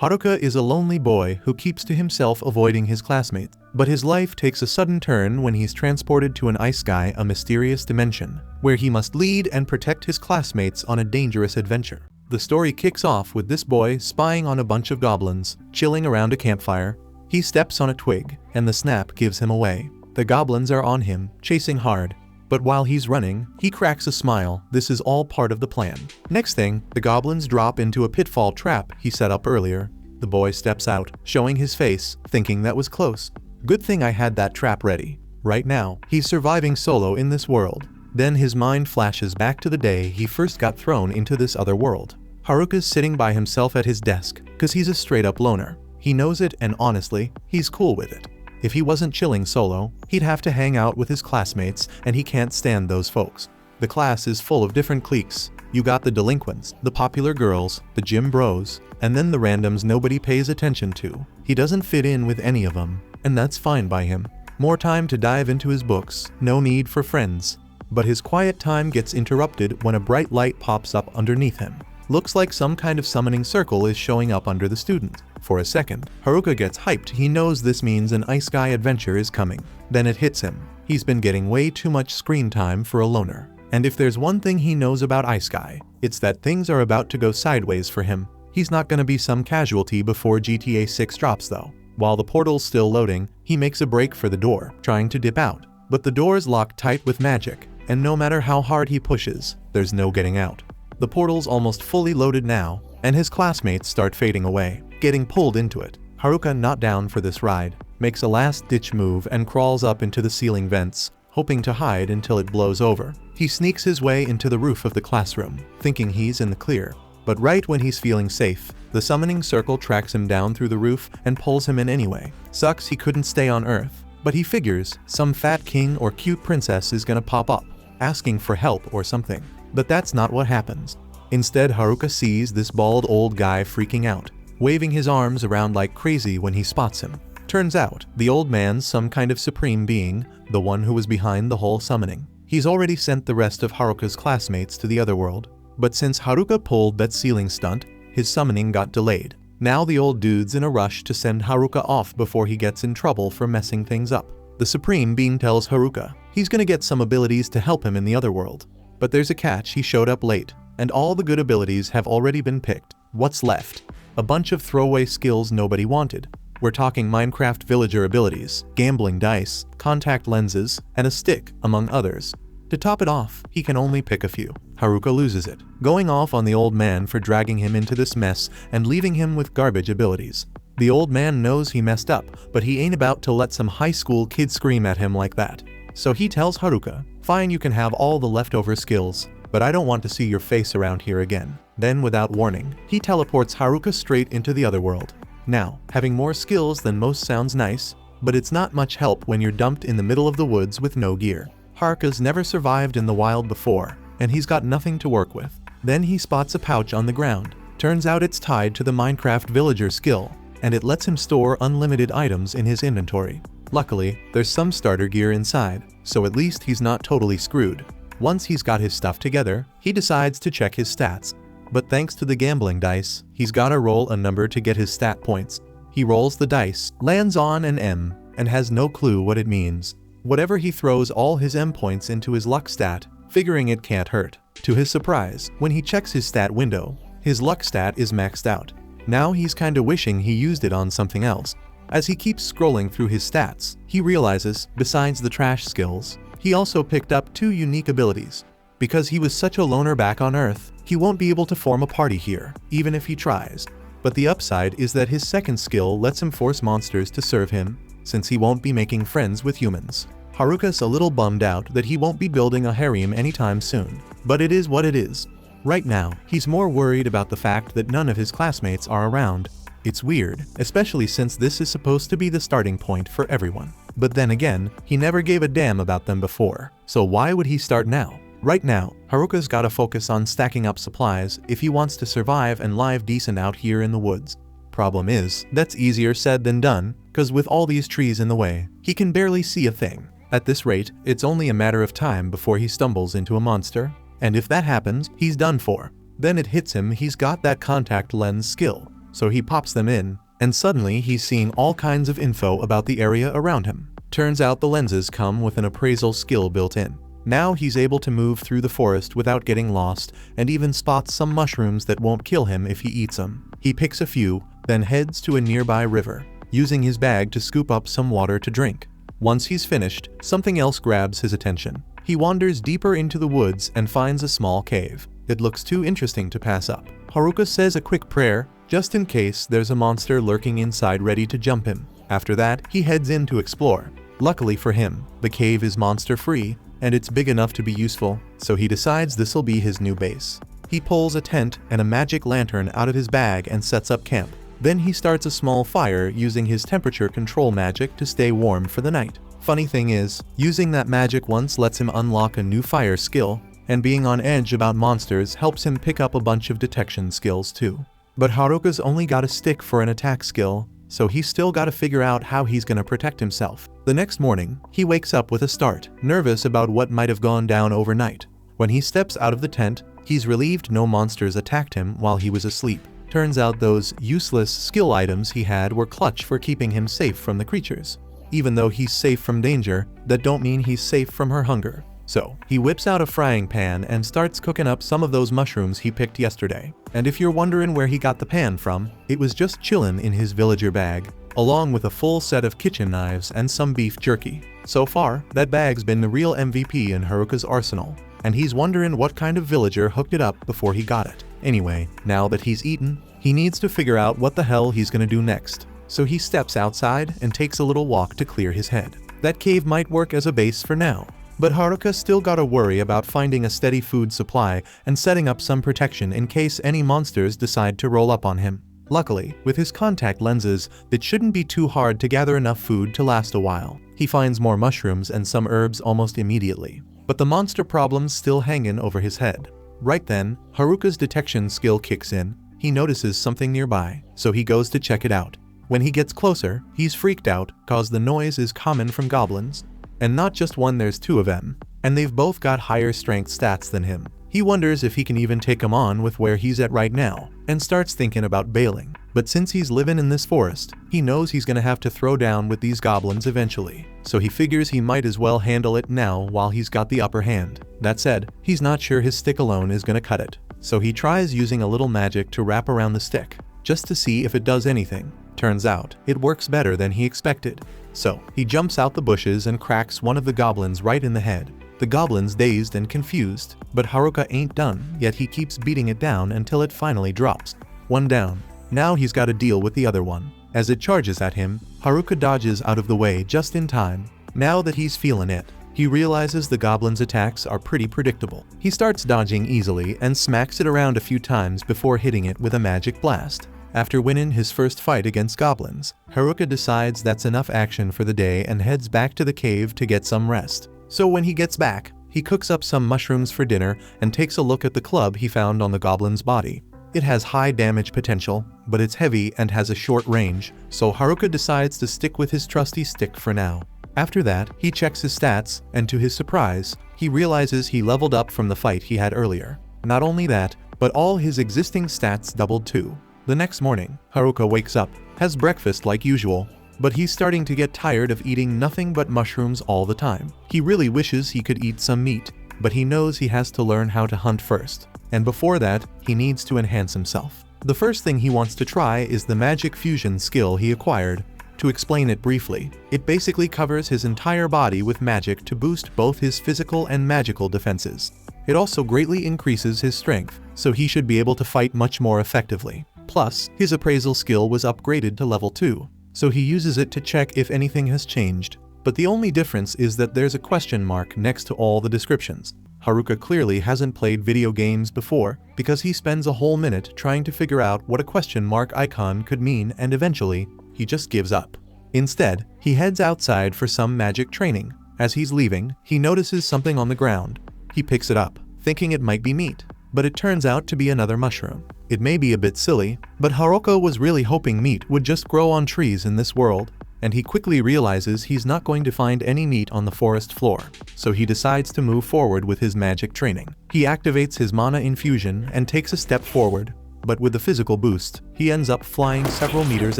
Haruka is a lonely boy who keeps to himself, avoiding his classmates. But his life takes a sudden turn when he's transported to an ice sky, a mysterious dimension, where he must lead and protect his classmates on a dangerous adventure. The story kicks off with this boy spying on a bunch of goblins, chilling around a campfire. He steps on a twig, and the snap gives him away. The goblins are on him, chasing hard. But while he's running, he cracks a smile. This is all part of the plan. Next thing, the goblins drop into a pitfall trap he set up earlier. The boy steps out, showing his face, thinking that was close. Good thing I had that trap ready. Right now, he's surviving solo in this world. Then his mind flashes back to the day he first got thrown into this other world. Haruka's sitting by himself at his desk, cause he's a straight up loner. He knows it, and honestly, he's cool with it. If he wasn't chilling solo, he'd have to hang out with his classmates, and he can't stand those folks. The class is full of different cliques. You got the delinquents, the popular girls, the gym bros, and then the randoms nobody pays attention to. He doesn't fit in with any of them, and that's fine by him. More time to dive into his books, no need for friends. But his quiet time gets interrupted when a bright light pops up underneath him. Looks like some kind of summoning circle is showing up under the student. For a second, Haruka gets hyped. He knows this means an ice sky adventure is coming. Then it hits him. He's been getting way too much screen time for a loner. And if there's one thing he knows about ice sky, it's that things are about to go sideways for him. He's not gonna be some casualty before GTA 6 drops though. While the portal's still loading, he makes a break for the door, trying to dip out. But the door's locked tight with magic, and no matter how hard he pushes, there's no getting out. The portal's almost fully loaded now, and his classmates start fading away, getting pulled into it. Haruka, not down for this ride, makes a last-ditch move and crawls up into the ceiling vents, hoping to hide until it blows over. He sneaks his way into the roof of the classroom, thinking he's in the clear. But right when he's feeling safe, the summoning circle tracks him down through the roof and pulls him in anyway. Sucks he couldn't stay on Earth, but he figures some fat king or cute princess is gonna pop up, asking for help or something. But that's not what happens. Instead, Haruka sees this bald old guy freaking out, waving his arms around like crazy when he spots him. Turns out, the old man's some kind of supreme being, the one who was behind the whole summoning. He's already sent the rest of Haruka's classmates to the other world. But since Haruka pulled that ceiling stunt, his summoning got delayed. Now the old dude's in a rush to send Haruka off before he gets in trouble for messing things up. The supreme being tells Haruka he's gonna get some abilities to help him in the other world. But there's a catch: he showed up late, and all the good abilities have already been picked. What's left? A bunch of throwaway skills nobody wanted. We're talking Minecraft villager abilities, gambling dice, contact lenses, and a stick, among others. To top it off, he can only pick a few. Haruka loses it, going off on the old man for dragging him into this mess and leaving him with garbage abilities. The old man knows he messed up, but he ain't about to let some high school kid scream at him like that. So he tells Haruka, "Fine, you can have all the leftover skills, but I don't want to see your face around here again." Then, without warning, he teleports Haruka straight into the other world. Now, having more skills than most sounds nice, but it's not much help when you're dumped in the middle of the woods with no gear. Haruka's never survived in the wild before, and he's got nothing to work with. Then he spots a pouch on the ground. Turns out it's tied to the Minecraft villager skill, and it lets him store unlimited items in his inventory. Luckily, there's some starter gear inside, so at least he's not totally screwed. Once he's got his stuff together, he decides to check his stats. But thanks to the gambling dice, he's gotta roll a number to get his stat points. He rolls the dice, lands on an M, and has no clue what it means. Whatever, he throws all his M points into his luck stat, figuring it can't hurt. To his surprise, when he checks his stat window, his luck stat is maxed out. Now he's kinda wishing he used it on something else. As he keeps scrolling through his stats, he realizes, besides the trash skills, he also picked up 2 unique abilities. Because he was such a loner back on Earth, he won't be able to form a party here, even if he tries. But the upside is that his second skill lets him force monsters to serve him, since he won't be making friends with humans. Haruka's a little bummed out that he won't be building a harem anytime soon, but it is what it is. Right now, he's more worried about the fact that none of his classmates are around. It's weird, especially since this is supposed to be the starting point for everyone. But then again, he never gave a damn about them before, so why would he start now? Right now, Haruka's gotta focus on stacking up supplies if he wants to survive and live decent out here in the woods. Problem is, that's easier said than done, cause with all these trees in the way, he can barely see a thing. At this rate, it's only a matter of time before he stumbles into a monster, and if that happens, he's done for. Then it hits him he's got that contact lens skill. so he pops them in, and suddenly he's seeing all kinds of info about the area around him. Turns out the lenses come with an appraisal skill built in. Now he's able to move through the forest without getting lost, and even spots some mushrooms that won't kill him if he eats them. He picks a few, then heads to a nearby river, using his bag to scoop up some water to drink. Once he's finished, something else grabs his attention. He wanders deeper into the woods and finds a small cave. It looks too interesting to pass up. Haruka says a quick prayer, just in case there's a monster lurking inside ready to jump him. After that, he heads in to explore. Luckily for him, the cave is monster-free, and it's big enough to be useful, so he decides this'll be his new base. He pulls a tent and a magic lantern out of his bag and sets up camp. Then he starts a small fire using his temperature control magic to stay warm for the night. Funny thing is, using that magic once lets him unlock a new fire skill, and being on edge about monsters helps him pick up a bunch of detection skills too. But Haruka's only got a stick for an attack skill, so he's still gotta figure out how he's gonna protect himself. The next morning, he wakes up with a start, nervous about what might have gone down overnight. When he steps out of the tent, he's relieved no monsters attacked him while he was asleep. Turns out those useless skill items he had were clutch for keeping him safe from the creatures. Even though he's safe from danger, that don't mean he's safe from her hunger. So, he whips out a frying pan and starts cooking up some of those mushrooms he picked yesterday. And if you're wondering where he got the pan from, it was just chillin' in his villager bag, along with a full set of kitchen knives and some beef jerky. So far, that bag's been the real MVP in Haruka's arsenal, and he's wondering what kind of villager hooked it up before he got it. Anyway, now that he's eaten, he needs to figure out what the hell he's gonna do next. So he steps outside and takes a little walk to clear his head. That cave might work as a base for now, but Haruka still gotta worry about finding a steady food supply and setting up some protection in case any monsters decide to roll up on him. Luckily, with his contact lenses, it shouldn't be too hard to gather enough food to last a while. He finds more mushrooms and some herbs almost immediately, but the monster problem's still hanging over his head. Right then, Haruka's detection skill kicks in. He notices something nearby, so he goes to check it out. When he gets closer, he's freaked out cause the noise is coming from goblins. And not just one, there's two of them, and they've both got higher strength stats than him. He wonders if he can even take them on with where he's at right now, and starts thinking about bailing. But since he's living in this forest, he knows he's gonna have to throw down with these goblins eventually, so he figures he might as well handle it now while he's got the upper hand. That said, he's not sure his stick alone is gonna cut it, so he tries using a little magic to wrap around the stick, just to see if it does anything. Turns out, it works better than he expected. So, he jumps out the bushes and cracks one of the goblins right in the head. The goblin's dazed and confused, but Haruka ain't done, yet he keeps beating it down until it finally drops. One down. Now he's got to deal with the other one. As it charges at him, Haruka dodges out of the way just in time. Now that he's feeling it, he realizes the goblin's attacks are pretty predictable. He starts dodging easily and smacks it around a few times before hitting it with a magic blast. After winning his first fight against goblins, Haruka decides that's enough action for the day and heads back to the cave to get some rest. So when he gets back, he cooks up some mushrooms for dinner and takes a look at the club he found on the goblin's body. It has high damage potential, but it's heavy and has a short range, so Haruka decides to stick with his trusty stick for now. After that, he checks his stats, and to his surprise, he realizes he leveled up from the fight he had earlier. Not only that, but all his existing stats doubled too. The next morning, Haruka wakes up, has breakfast like usual, but he's starting to get tired of eating nothing but mushrooms all the time. He really wishes he could eat some meat, but he knows he has to learn how to hunt first, and before that, he needs to enhance himself. The first thing he wants to try is the magic fusion skill he acquired. To explain it briefly, it basically covers his entire body with magic to boost both his physical and magical defenses. It also greatly increases his strength, so he should be able to fight much more effectively. Plus, his appraisal skill was upgraded to level 2, so he uses it to check if anything has changed. But the only difference is that there's a question mark next to all the descriptions. Haruka clearly hasn't played video games before, because he spends a whole minute trying to figure out what a question mark icon could mean, and eventually, he just gives up. Instead, he heads outside for some magic training. As he's leaving, he notices something on the ground. He picks it up, thinking it might be meat, but it turns out to be another mushroom. It may be a bit silly, but Haruka was really hoping meat would just grow on trees in this world, and he quickly realizes he's not going to find any meat on the forest floor, so he decides to move forward with his magic training. He activates his mana infusion and takes a step forward. but with the physical boost, he ends up flying several meters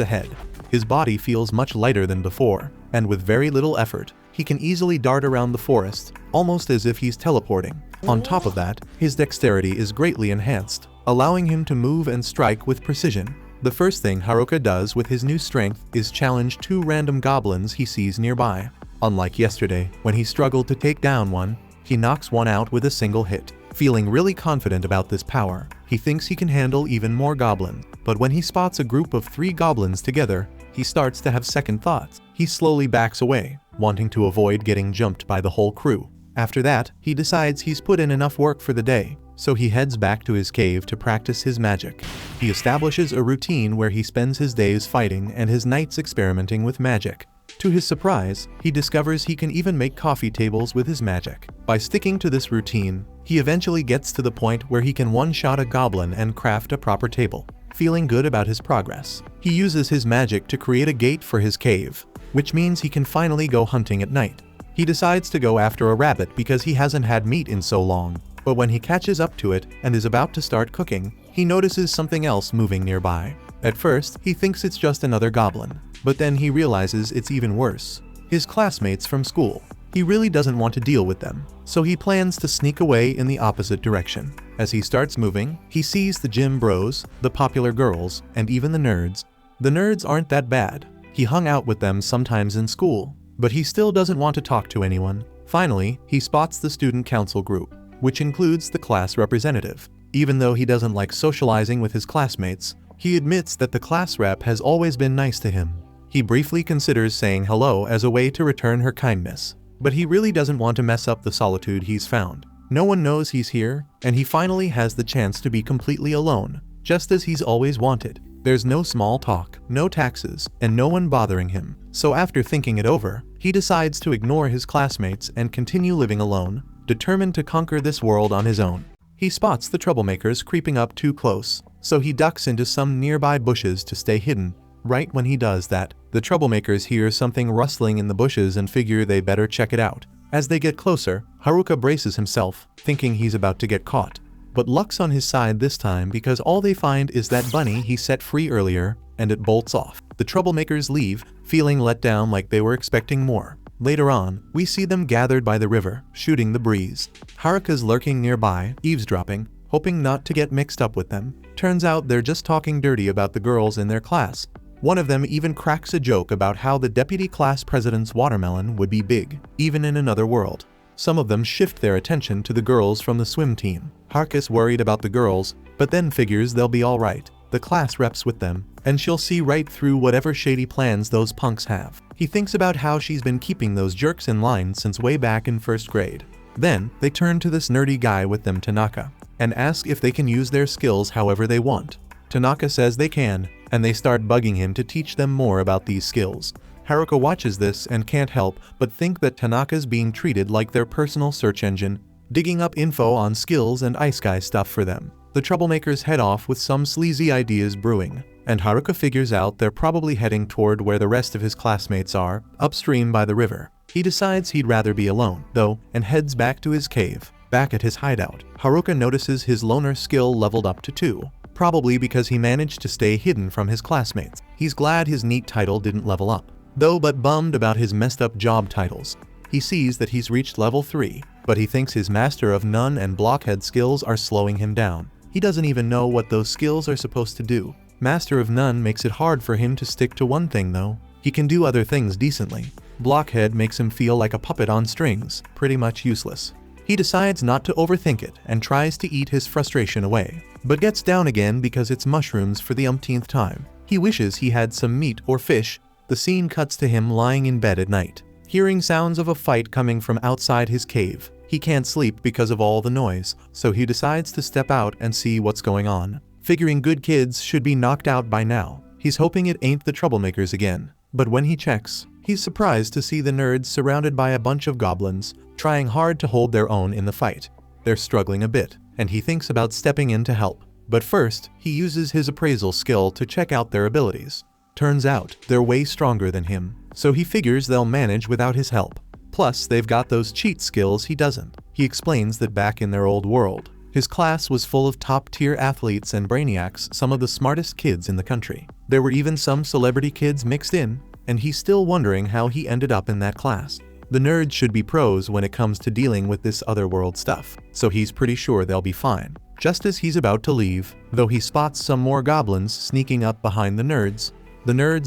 ahead. His body feels much lighter than before, and with very little effort, he can easily dart around the forest, almost as if he's teleporting. On top of that, his dexterity is greatly enhanced, allowing him to move and strike with precision. The first thing Haruka does with his new strength is challenge 2 random goblins he sees nearby. Unlike yesterday, when he struggled to take down one, he knocks one out with a single hit. Feeling really confident about this power, he thinks he can handle even more goblins. But when he spots a group of 3 goblins together, he starts to have second thoughts. He slowly backs away, wanting to avoid getting jumped by the whole crew. After that, he decides he's put in enough work for the day, so he heads back to his cave to practice his magic. He establishes a routine where he spends his days fighting and his nights experimenting with magic. To his surprise, he discovers he can even make coffee tables with his magic. By sticking to this routine, he eventually gets to the point where he can one-shot a goblin and craft a proper table. Feeling good about his progress, he uses his magic to create a gate for his cave, which means he can finally go hunting at night. He decides to go after a rabbit because he hasn't had meat in so long, but when he catches up to it and is about to start cooking, he notices something else moving nearby. At first, he thinks it's just another goblin, but then he realizes it's even worse. His classmates from school. He really doesn't want to deal with them, so he plans to sneak away in the opposite direction. As he starts moving, he sees the gym bros, the popular girls, and even the nerds. The nerds aren't that bad. He hung out with them sometimes in school, but he still doesn't want to talk to anyone. Finally, he spots the student council group, which includes the class representative. Even though he doesn't like socializing with his classmates, he admits that the class rep has always been nice to him. He briefly considers saying hello as a way to return her kindness, but he really doesn't want to mess up the solitude he's found. No one knows he's here, and he finally has the chance to be completely alone, just as he's always wanted. There's no small talk, no taxes, and no one bothering him. So after thinking it over, he decides to ignore his classmates and continue living alone, determined to conquer this world on his own. He spots the troublemakers creeping up too close, so he ducks into some nearby bushes to stay hidden. Right when he does that, the troublemakers hear something rustling in the bushes and figure they better check it out. As they get closer, Haruka braces himself, thinking he's about to get caught. But luck's on his side this time because all they find is that bunny he set free earlier, and it bolts off. The troublemakers leave, feeling let down like they were expecting more. Later on, we see them gathered by the river, shooting the breeze. Haruka's lurking nearby, eavesdropping, hoping not to get mixed up with them. Turns out they're just talking dirty about the girls in their class. One of them even cracks a joke about how the deputy class president's watermelon would be big, even in another world. Some of them shift their attention to the girls from the swim team. Haruka's worried about the girls, but then figures they'll be alright. The class rep's with them, and she'll see right through whatever shady plans those punks have. He thinks about how she's been keeping those jerks in line since way back in first grade. Then, they turn to this nerdy guy with them, Tanaka, and ask if they can use their skills however they want. Tanaka says they can, and they start bugging him to teach them more about these skills. Haruka watches this and can't help but think that Tanaka's being treated like their personal search engine, digging up info on skills and ice guy stuff for them. The troublemakers head off with some sleazy ideas brewing, and Haruka figures out they're probably heading toward where the rest of his classmates are, upstream by the river. He decides he'd rather be alone, though, and heads back to his cave. Back at his hideout, Haruka notices his loner skill leveled up to 2. Probably because he managed to stay hidden from his classmates. He's glad his neat title didn't level up, though but bummed about his messed up job titles. He sees that he's reached level 3, but he thinks his Master of None and Blockhead skills are slowing him down. He doesn't even know what those skills are supposed to do. Master of None makes it hard for him to stick to one thing though. He can do other things decently. Blockhead makes him feel like a puppet on strings, pretty much useless. He decides not to overthink it and tries to eat his frustration away, but gets down again because it's mushrooms for the umpteenth time. He wishes he had some meat or fish. The scene cuts to him lying in bed at night, hearing sounds of a fight coming from outside his cave. He can't sleep because of all the noise, so he decides to step out and see what's going on. Figuring good kids should be knocked out by now, he's hoping it ain't the troublemakers again. But when he checks, he's surprised to see the nerds surrounded by a bunch of goblins, trying hard to hold their own in the fight. They're struggling a bit, and he thinks about stepping in to help. But first, he uses his appraisal skill to check out their abilities. Turns out, they're way stronger than him, so he figures they'll manage without his help. Plus, they've got those cheat skills he doesn't. He explains that back in their old world, His class was full of top-tier athletes and brainiacs, some of the smartest kids in the country. There were even some celebrity kids mixed in, and he's still wondering how he ended up in that class. The nerds should be pros when it comes to dealing with this otherworld stuff, so he's pretty sure they'll be fine. Just as he's about to leave, though, he spots some more goblins sneaking up behind the nerds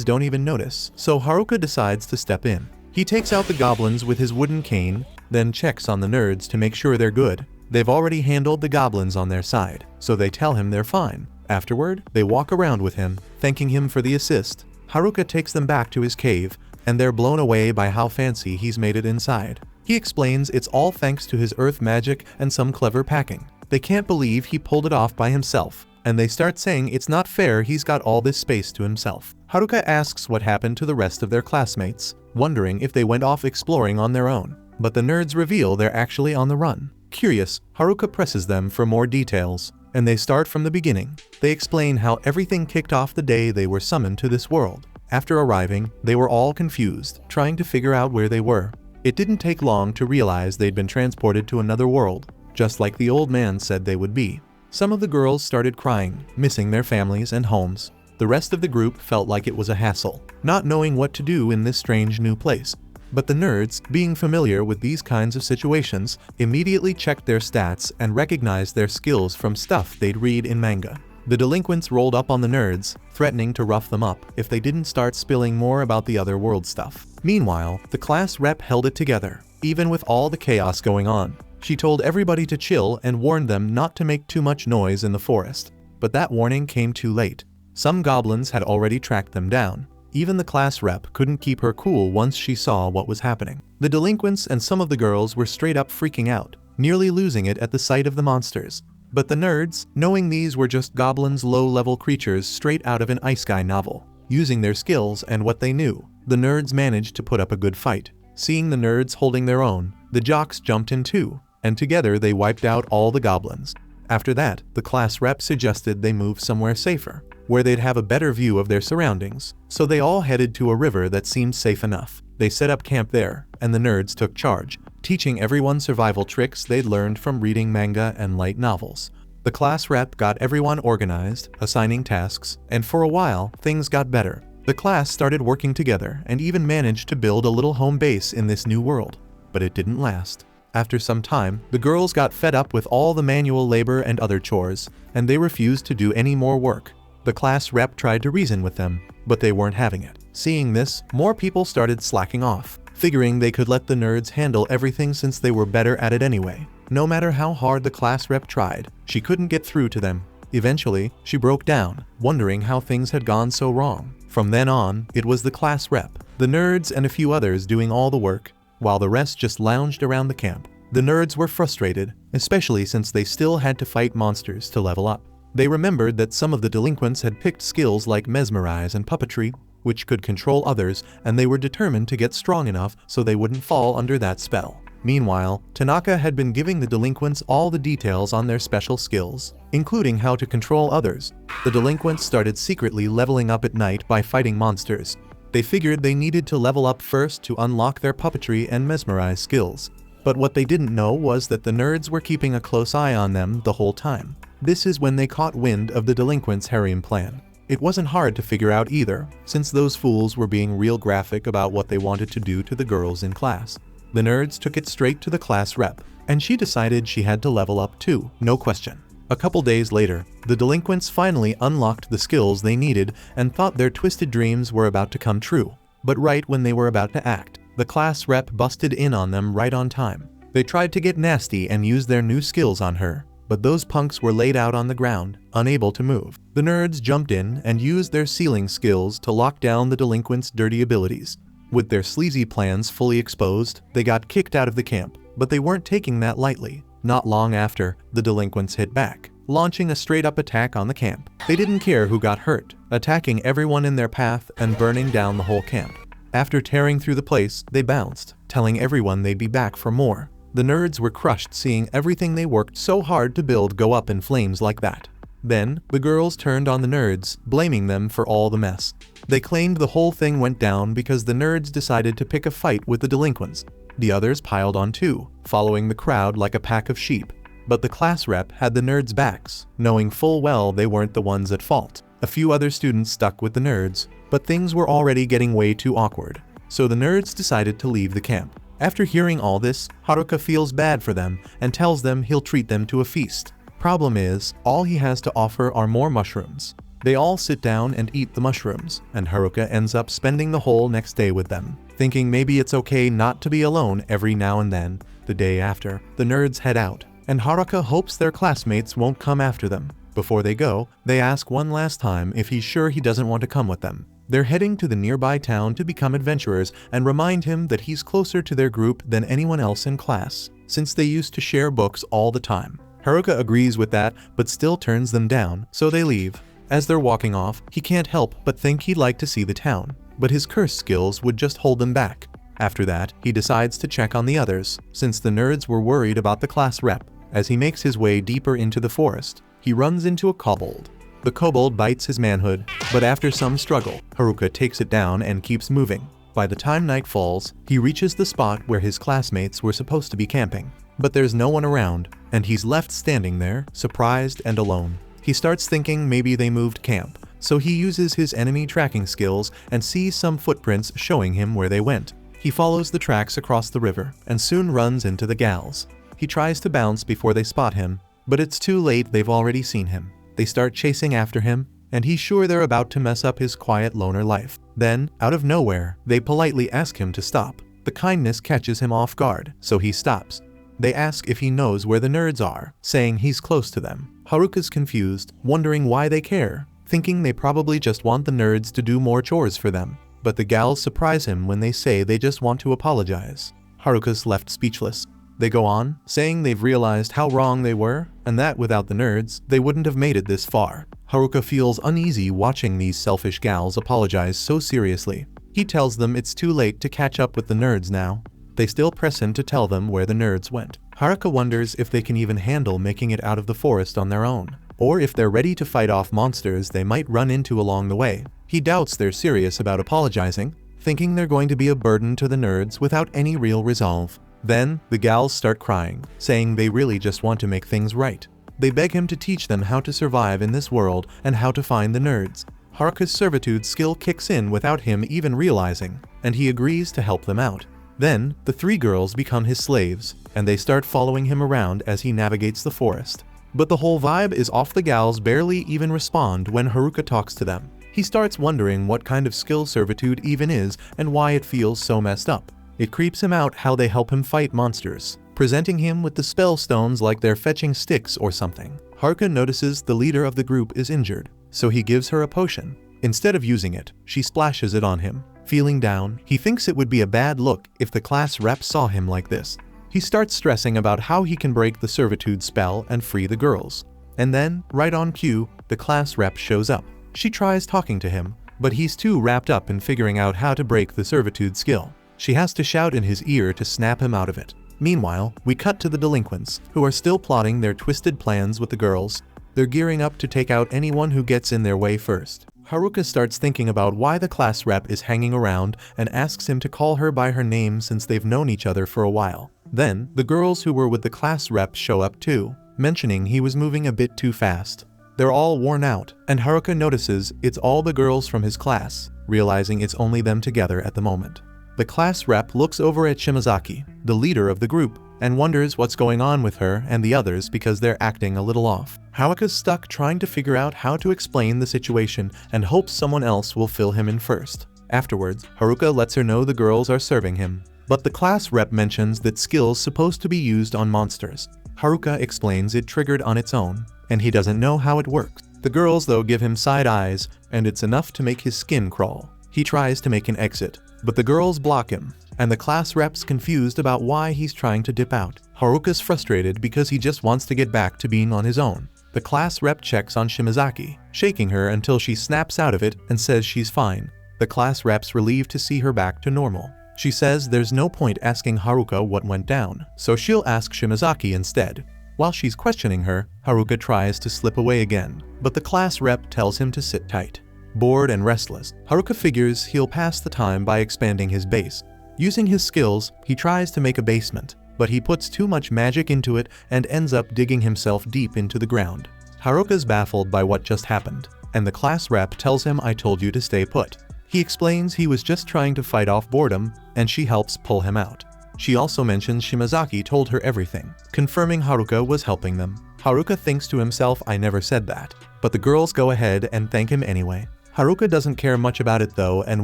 don't even notice, so Haruka decides to step in. He takes out the goblins with his wooden cane, then checks on the nerds to make sure they're good. They've already handled the goblins on their side, so they tell him they're fine. Afterward, they walk around with him, thanking him for the assist. Haruka takes them back to his cave, and they're blown away by how fancy he's made it inside. He explains it's all thanks to his earth magic and some clever packing. They can't believe he pulled it off by himself, and they start saying it's not fair he's got all this space to himself. Haruka asks what happened to the rest of their classmates, wondering if they went off exploring on their own. But the nerds reveal they're actually on the run. Curious, Haruka presses them for more details, and they start from the beginning. They explain how everything kicked off the day they were summoned to this world. After arriving, they were all confused, trying to figure out where they were. It didn't take long to realize they'd been transported to another world, just like the old man said they would be. Some of the girls started crying, missing their families and homes. The rest of the group felt like it was a hassle, not knowing what to do in this strange new place. But the nerds, being familiar with these kinds of situations, immediately checked their stats and recognized their skills from stuff they'd read in manga. The delinquents rolled up on the nerds, threatening to rough them up if they didn't start spilling more about the other world stuff. Meanwhile, the class rep held it together, even with all the chaos going on. She told everybody to chill and warned them not to make too much noise in the forest. But that warning came too late. Some goblins had already tracked them down. Even the class rep couldn't keep her cool once she saw what was happening. The delinquents and some of the girls were straight up freaking out, nearly losing it at the sight of the monsters. But the nerds, knowing these were just goblins, low-level creatures straight out of an Isekai novel, using their skills and what they knew, the nerds managed to put up a good fight. Seeing the nerds holding their own, the jocks jumped in too, and together they wiped out all the goblins. After that, the class rep suggested they move somewhere safer, where they'd have a better view of their surroundings, so they all headed to a river that seemed safe enough. They set up camp there, and the nerds took charge, teaching everyone survival tricks they'd learned from reading manga and light novels. The class rep got everyone organized, assigning tasks, and for a while, things got better. The class started working together and even managed to build a little home base in this new world. But it didn't last. After some time, the girls got fed up with all the manual labor and other chores, and they refused to do any more work. The class rep tried to reason with them, but they weren't having it. Seeing this, more people started slacking off, figuring they could let the nerds handle everything since they were better at it anyway. No matter how hard the class rep tried, she couldn't get through to them. Eventually, she broke down, wondering how things had gone so wrong. From then on, it was the class rep, the nerds and a few others doing all the work, while the rest just lounged around the camp. The nerds were frustrated, especially since they still had to fight monsters to level up. They remembered that some of the delinquents had picked skills like mesmerize and puppetry, which could control others, and they were determined to get strong enough so they wouldn't fall under that spell. Meanwhile, Tanaka had been giving the delinquents all the details on their special skills, including how to control others. The delinquents started secretly leveling up at night by fighting monsters. They figured they needed to level up first to unlock their puppetry and mesmerize skills. But what they didn't know was that the nerds were keeping a close eye on them the whole time. This is when they caught wind of the delinquents' harem plan. It wasn't hard to figure out either, since those fools were being real graphic about what they wanted to do to the girls in class. The nerds took it straight to the class rep, and she decided she had to level up too, no question. A couple days later, the delinquents finally unlocked the skills they needed and thought their twisted dreams were about to come true. But right when they were about to act, the class rep busted in on them right on time. They tried to get nasty and use their new skills on her, but those punks were laid out on the ground, unable to move. The nerds jumped in and used their sealing skills to lock down the delinquents' dirty abilities. With their sleazy plans fully exposed, they got kicked out of the camp, but they weren't taking that lightly. Not long after, the delinquents hit back, launching a straight-up attack on the camp. They didn't care who got hurt, attacking everyone in their path and burning down the whole camp. After tearing through the place, they bounced, telling everyone they'd be back for more. The nerds were crushed seeing everything they worked so hard to build go up in flames like that. Then, the girls turned on the nerds, blaming them for all the mess. They claimed the whole thing went down because the nerds decided to pick a fight with the delinquents. The others piled on too, following the crowd like a pack of sheep. But the class rep had the nerds' backs, knowing full well they weren't the ones at fault. A few other students stuck with the nerds, but things were already getting way too awkward. So the nerds decided to leave the camp. After hearing all this, Haruka feels bad for them and tells them he'll treat them to a feast. Problem is, all he has to offer are more mushrooms. They all sit down and eat the mushrooms, and Haruka ends up spending the whole next day with them, thinking maybe it's okay not to be alone every now and then. The day after, the nerds head out, and Haruka hopes their classmates won't come after them. Before they go, they ask one last time if he's sure he doesn't want to come with them. They're heading to the nearby town to become adventurers and remind him that he's closer to their group than anyone else in class, since they used to share books all the time. Haruka agrees with that, but still turns them down, so they leave. As they're walking off, he can't help but think he'd like to see the town, but his curse skills would just hold him back. After that, he decides to check on the others, since the nerds were worried about the class rep. As he makes his way deeper into the forest, he runs into a kobold. The kobold bites his manhood, but after some struggle, Haruka takes it down and keeps moving. By the time night falls, he reaches the spot where his classmates were supposed to be camping. But there's no one around, and he's left standing there, surprised and alone. He starts thinking maybe they moved camp, so he uses his enemy tracking skills and sees some footprints showing him where they went. He follows the tracks across the river and soon runs into the gals. He tries to bounce before they spot him, but it's too late, they've already seen him. They start chasing after him, and he's sure they're about to mess up his quiet loner life. Then, out of nowhere, they politely ask him to stop. The kindness catches him off guard, so he stops. They ask if he knows where the nerds are, saying he's close to them. Haruka's confused, wondering why they care, thinking they probably just want the nerds to do more chores for them. But the gals surprise him when they say they just want to apologize. Haruka's left speechless. They go on, saying they've realized how wrong they were, and that without the nerds, they wouldn't have made it this far. Haruka feels uneasy watching these selfish gals apologize so seriously. He tells them it's too late to catch up with the nerds now. They still press him to tell them where the nerds went. Haruka wonders if they can even handle making it out of the forest on their own, or if they're ready to fight off monsters they might run into along the way. He doubts they're serious about apologizing, thinking they're going to be a burden to the nerds without any real resolve. Then, the gals start crying, saying they really just want to make things right. They beg him to teach them how to survive in this world and how to find the nerds. Haruka's servitude skill kicks in without him even realizing, and he agrees to help them out. Then, the three girls become his slaves, and they start following him around as he navigates the forest. But the whole vibe is off. The gals barely even respond when Haruka talks to them. He starts wondering what kind of skill servitude even is and why it feels so messed up. It creeps him out how they help him fight monsters, presenting him with the spell stones like they're fetching sticks or something. Haruka notices the leader of the group is injured, so he gives her a potion. Instead of using it, she splashes it on him. Feeling down, he thinks it would be a bad look if the class rep saw him like this. He starts stressing about how he can break the servitude spell and free the girls. And then, right on cue, the class rep shows up. She tries talking to him, but he's too wrapped up in figuring out how to break the servitude skill. She has to shout in his ear to snap him out of it. Meanwhile, we cut to the delinquents, who are still plotting their twisted plans with the girls. They're gearing up to take out anyone who gets in their way first. Haruka starts thinking about why the class rep is hanging around and asks him to call her by her name since they've known each other for a while. Then, the girls who were with the class rep show up too, mentioning he was moving a bit too fast. They're all worn out, and Haruka notices it's all the girls from his class, realizing it's only them together at the moment. The class rep looks over at Shimazaki, the leader of the group, and wonders what's going on with her and the others because they're acting a little off. Haruka's stuck trying to figure out how to explain the situation and hopes someone else will fill him in first. Afterwards, Haruka lets her know the girls are serving him, but the class rep mentions that skill's supposed to be used on monsters. Haruka explains it triggered on its own, and he doesn't know how it works. The girls though give him side eyes, and it's enough to make his skin crawl. He tries to make an exit, but the girls block him, and the class rep's confused about why he's trying to dip out. Haruka's frustrated because he just wants to get back to being on his own. The class rep checks on Shimazaki, shaking her until she snaps out of it and says she's fine. The class rep's relieved to see her back to normal. She says there's no point asking Haruka what went down, so she'll ask Shimazaki instead. While she's questioning her, Haruka tries to slip away again, but the class rep tells him to sit tight. Bored and restless, Haruka figures he'll pass the time by expanding his base. Using his skills, he tries to make a basement, but he puts too much magic into it and ends up digging himself deep into the ground. Haruka's baffled by what just happened, and the class rep tells him, "I told you to stay put." He explains he was just trying to fight off boredom, and she helps pull him out. She also mentions Shimazaki told her everything, confirming Haruka was helping them. Haruka thinks to himself, "I never said that," but the girls go ahead and thank him anyway. Haruka doesn't care much about it though and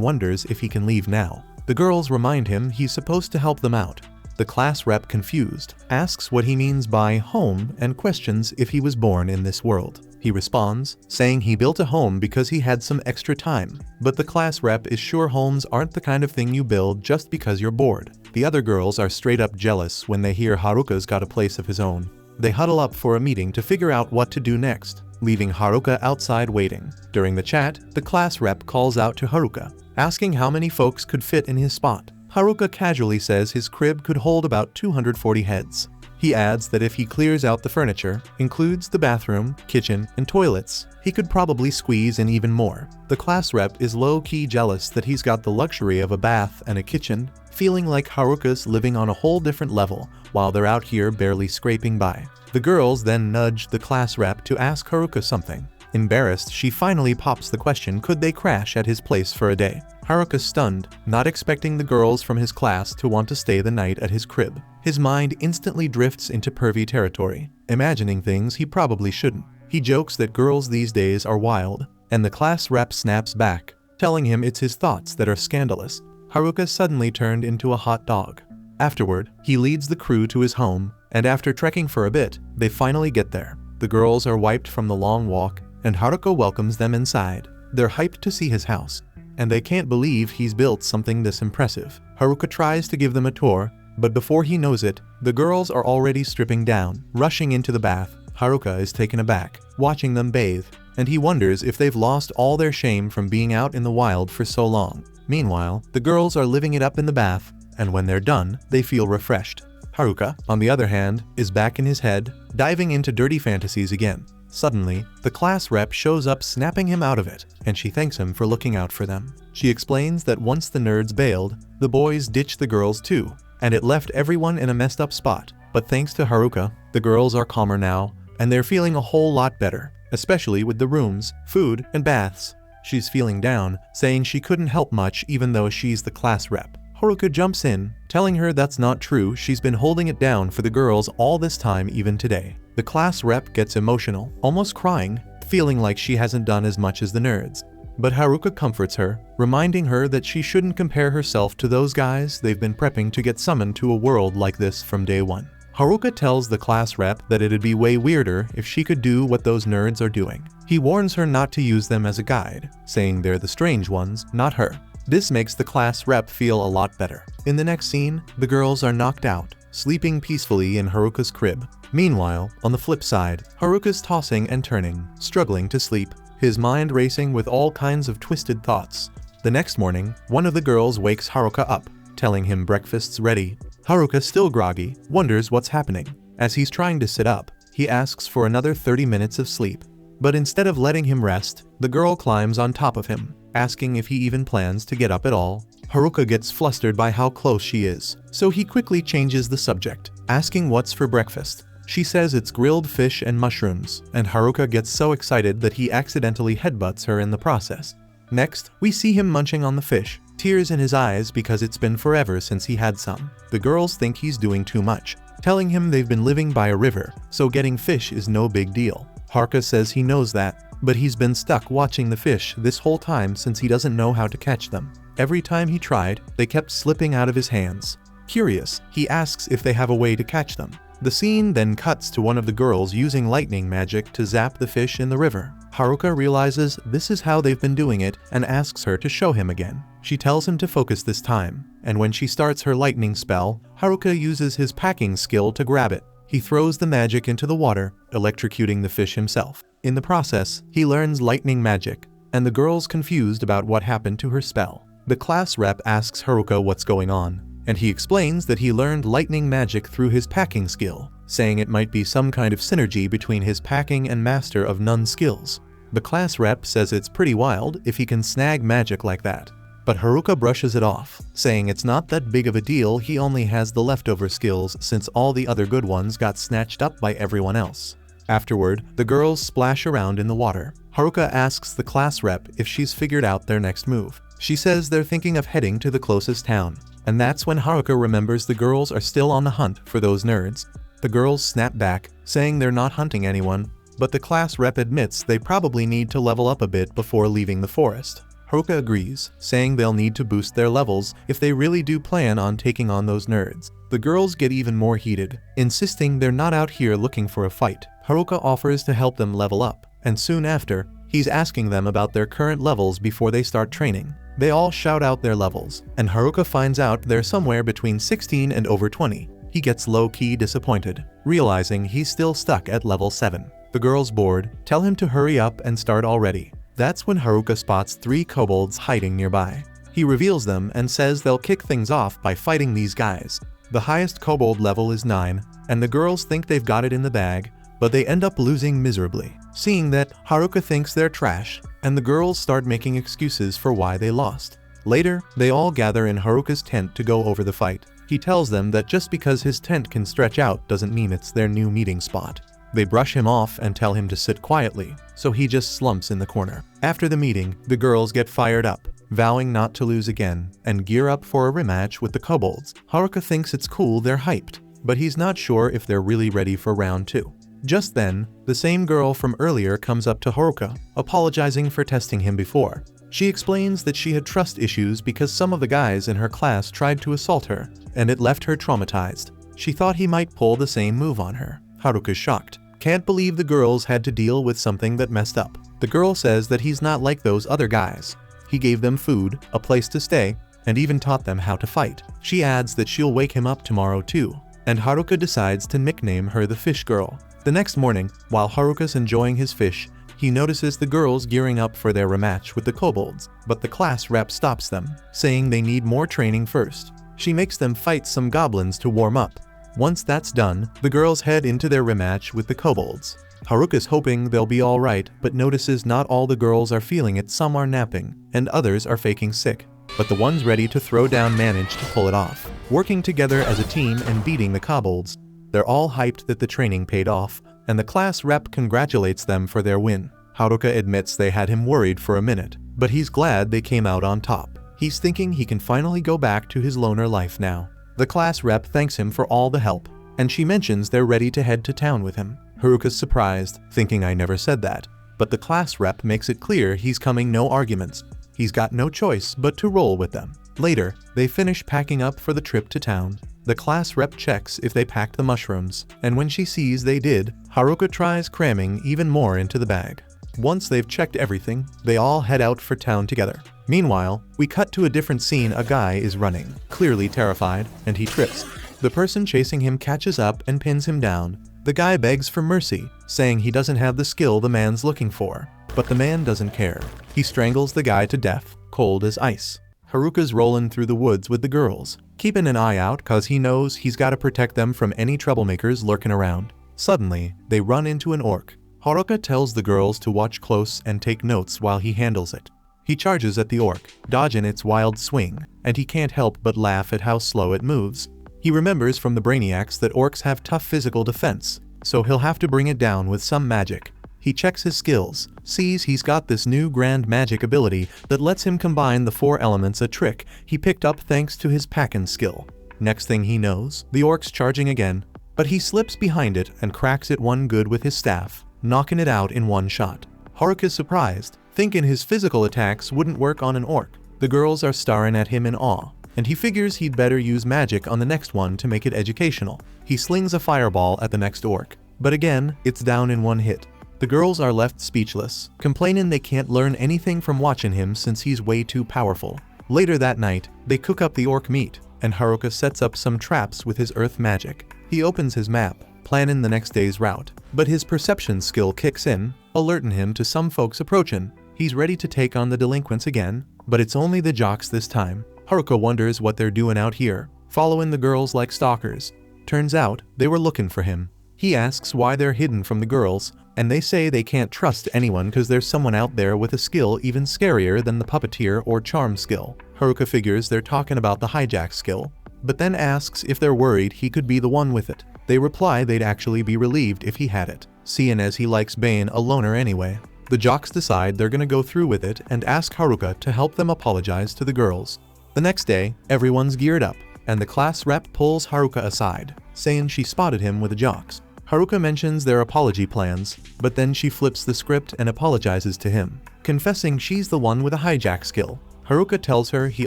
wonders if he can leave now. The girls remind him he's supposed to help them out. The class rep, confused, asks what he means by home and questions if he was born in this world. He responds, saying he built a home because he had some extra time, but the class rep is sure homes aren't the kind of thing you build just because you're bored. The other girls are straight up jealous when they hear Haruka's got a place of his own. They huddle up for a meeting to figure out what to do next, leaving Haruka outside waiting. During the chat, the class rep calls out to Haruka, asking how many folks could fit in his spot. Haruka casually says his crib could hold about 240 heads. He adds that if he clears out the furniture, includes the bathroom, kitchen, and toilets, he could probably squeeze in even more. The class rep is low-key jealous that he's got the luxury of a bath and a kitchen, feeling like Haruka's living on a whole different level while they're out here barely scraping by. The girls then nudge the class rep to ask Haruka something. Embarrassed, she finally pops the question, could they crash at his place for a day? Haruka's stunned, not expecting the girls from his class to want to stay the night at his crib. His mind instantly drifts into pervy territory, imagining things he probably shouldn't. He jokes that girls these days are wild, and the class rep snaps back, telling him it's his thoughts that are scandalous. Haruka suddenly turned into a hot dog. Afterward, he leads the crew to his home, and after trekking for a bit, they finally get there. The girls are wiped from the long walk, and Haruka welcomes them inside. They're hyped to see his house, and they can't believe he's built something this impressive. Haruka tries to give them a tour, but before he knows it, the girls are already stripping down, rushing into the bath. Haruka is taken aback, watching them bathe, and he wonders if they've lost all their shame from being out in the wild for so long. Meanwhile, the girls are living it up in the bath, and when they're done, they feel refreshed. Haruka, on the other hand, is back in his head, diving into dirty fantasies again. Suddenly, the class rep shows up, snapping him out of it, and she thanks him for looking out for them. She explains that once the nerds bailed, the boys ditched the girls too, and it left everyone in a messed up spot. But thanks to Haruka, the girls are calmer now, and they're feeling a whole lot better, especially with the rooms, food, and baths. She's feeling down, saying she couldn't help much even though she's the class rep. Haruka jumps in, telling her that's not true, she's been holding it down for the girls all this time, even today. The class rep gets emotional, almost crying, feeling like she hasn't done as much as the nerds. But Haruka comforts her, reminding her that she shouldn't compare herself to those guys. They've been prepping to get summoned to a world like this from day one. Haruka tells the class rep that it'd be way weirder if she could do what those nerds are doing. He warns her not to use them as a guide, saying they're the strange ones, not her. This makes the class rep feel a lot better. In the next scene, the girls are knocked out, sleeping peacefully in Haruka's crib. Meanwhile, on the flip side, Haruka's tossing and turning, struggling to sleep, his mind racing with all kinds of twisted thoughts. The next morning, one of the girls wakes Haruka up, telling him breakfast's ready. Haruka, still groggy, wonders what's happening. As he's trying to sit up, he asks for another 30 minutes of sleep. But instead of letting him rest, the girl climbs on top of him, asking if he even plans to get up at all. Haruka gets flustered by how close she is, so he quickly changes the subject, asking what's for breakfast. She says it's grilled fish and mushrooms, and Haruka gets so excited that he accidentally headbutts her in the process. Next, we see him munching on the fish, tears in his eyes because it's been forever since he had some. The girls think he's doing too much, telling him they've been living by a river, so getting fish is no big deal. Haruka says he knows that, but he's been stuck watching the fish this whole time since he doesn't know how to catch them. Every time he tried, they kept slipping out of his hands. Curious, he asks if they have a way to catch them. The scene then cuts to one of the girls using lightning magic to zap the fish in the river. Haruka realizes this is how they've been doing it and asks her to show him again. She tells him to focus this time, and when she starts her lightning spell, Haruka uses his packing skill to grab it. He throws the magic into the water, electrocuting the fish himself. In the process, he learns lightning magic, and the girl's confused about what happened to her spell. The class rep asks Haruka what's going on, and he explains that he learned lightning magic through his packing skill, saying it might be some kind of synergy between his packing and Master of None skills. The class rep says it's pretty wild if he can snag magic like that. but Haruka brushes it off, saying it's not that big of a deal, he only has the leftover skills since all the other good ones got snatched up by everyone else. Afterward, the girls splash around in the water. Haruka asks the class rep if she's figured out their next move. She says they're thinking of heading to the closest town, and that's when Haruka remembers the girls are still on the hunt for those nerds. The girls snap back, saying they're not hunting anyone, but the class rep admits they probably need to level up a bit before leaving the forest. Haruka agrees, saying they'll need to boost their levels if they really do plan on taking on those nerds. The girls get even more heated, insisting they're not out here looking for a fight. Haruka offers to help them level up, and soon after, he's asking them about their current levels before they start training. They all shout out their levels, and Haruka finds out they're somewhere between 16 and over 20. He gets low-key disappointed, realizing he's still stuck at level 7. The girls, bored, tell him to hurry up and start already. That's when Haruka spots 3 kobolds hiding nearby. He reveals them and says they'll kick things off by fighting these guys. The highest kobold level is 9, and the girls think they've got it in the bag, but they end up losing miserably. Seeing that, Haruka thinks they're trash, and the girls start making excuses for why they lost. Later, they all gather in Haruka's tent to go over the fight. He tells them that just because his tent can stretch out doesn't mean it's their new meeting spot. They brush him off and tell him to sit quietly, so he just slumps in the corner. After the meeting, the girls get fired up, vowing not to lose again, and gear up for a rematch with the kobolds. Haruka thinks it's cool they're hyped, but he's not sure if they're really ready for round 2. Just then, the same girl from earlier comes up to Haruka, apologizing for testing him before. She explains that she had trust issues because some of the guys in her class tried to assault her, and it left her traumatized. She thought he might pull the same move on her. Haruka's shocked. Can't believe the girls had to deal with something that messed up. The girl says that he's not like those other guys. He gave them food, a place to stay, and even taught them how to fight. She adds that she'll wake him up tomorrow too, and Haruka decides to nickname her the Fish Girl. The next morning, while Haruka's enjoying his fish, he notices the girls gearing up for their rematch with the kobolds, but the class rep stops them, saying they need more training first. She makes them fight some goblins to warm up. Once that's done, the girls head into their rematch with the kobolds. Haruka's hoping they'll be alright, but notices not all the girls are feeling it, some are napping, and others are faking sick. But the ones ready to throw down manage to pull it off, working together as a team and beating the kobolds. They're all hyped that the training paid off, and the class rep congratulates them for their win. Haruka admits they had him worried for a minute, but he's glad they came out on top. He's thinking he can finally go back to his loner life now. The class rep thanks him for all the help, and she mentions they're ready to head to town with him. Haruka's surprised, thinking I never said that, but the class rep makes it clear he's coming, no arguments. He's got no choice but to roll with them. Later, they finish packing up for the trip to town. The class rep checks if they packed the mushrooms, and when she sees they did, Haruka tries cramming even more into the bag. Once they've checked everything, they all head out for town together. Meanwhile, we cut to a different scene. A guy is running, clearly terrified, and he trips. The person chasing him catches up and pins him down. The guy begs for mercy, saying he doesn't have the skill the man's looking for. But the man doesn't care. He strangles the guy to death, cold as ice. Haruka's rolling through the woods with the girls, keeping an eye out cause he knows he's gotta protect them from any troublemakers lurking around. Suddenly, they run into an orc. Haruka tells the girls to watch close and take notes while he handles it. He charges at the orc, dodging its wild swing, and he can't help but laugh at how slow it moves. He remembers from the Brainiacs that orcs have tough physical defense, so he'll have to bring it down with some magic. He checks his skills, sees he's got this new grand magic ability that lets him combine the 4 elements, a trick he picked up thanks to his Packin' skill. Next thing he knows, the orc's charging again, but he slips behind it and cracks it one good with his staff, knocking it out in one shot. Haruka's surprised, thinking his physical attacks wouldn't work on an orc. The girls are staring at him in awe, and he figures he'd better use magic on the next one to make it educational. He slings a fireball at the next orc, but again, it's down in one hit. The girls are left speechless, complaining they can't learn anything from watching him since he's way too powerful. Later that night, they cook up the orc meat, and Haruka sets up some traps with his earth magic. He opens his map, planning the next day's route, but his perception skill kicks in, alerting him to some folks approaching. He's ready to take on the delinquents again, but it's only the jocks this time. Haruka wonders what they're doing out here, following the girls like stalkers. Turns out, they were looking for him. He asks why they're hidden from the girls, and they say they can't trust anyone because there's someone out there with a skill even scarier than the puppeteer or charm skill. Haruka figures they're talking about the hijack skill, but then asks if they're worried he could be the one with it. They reply they'd actually be relieved if he had it, seeing as he likes being a loner anyway. The jocks decide they're gonna go through with it and ask Haruka to help them apologize to the girls. The next day, everyone's geared up, and the class rep pulls Haruka aside, saying she spotted him with the jocks. Haruka mentions their apology plans, but then she flips the script and apologizes to him, confessing she's the one with a hijack skill. Haruka tells her he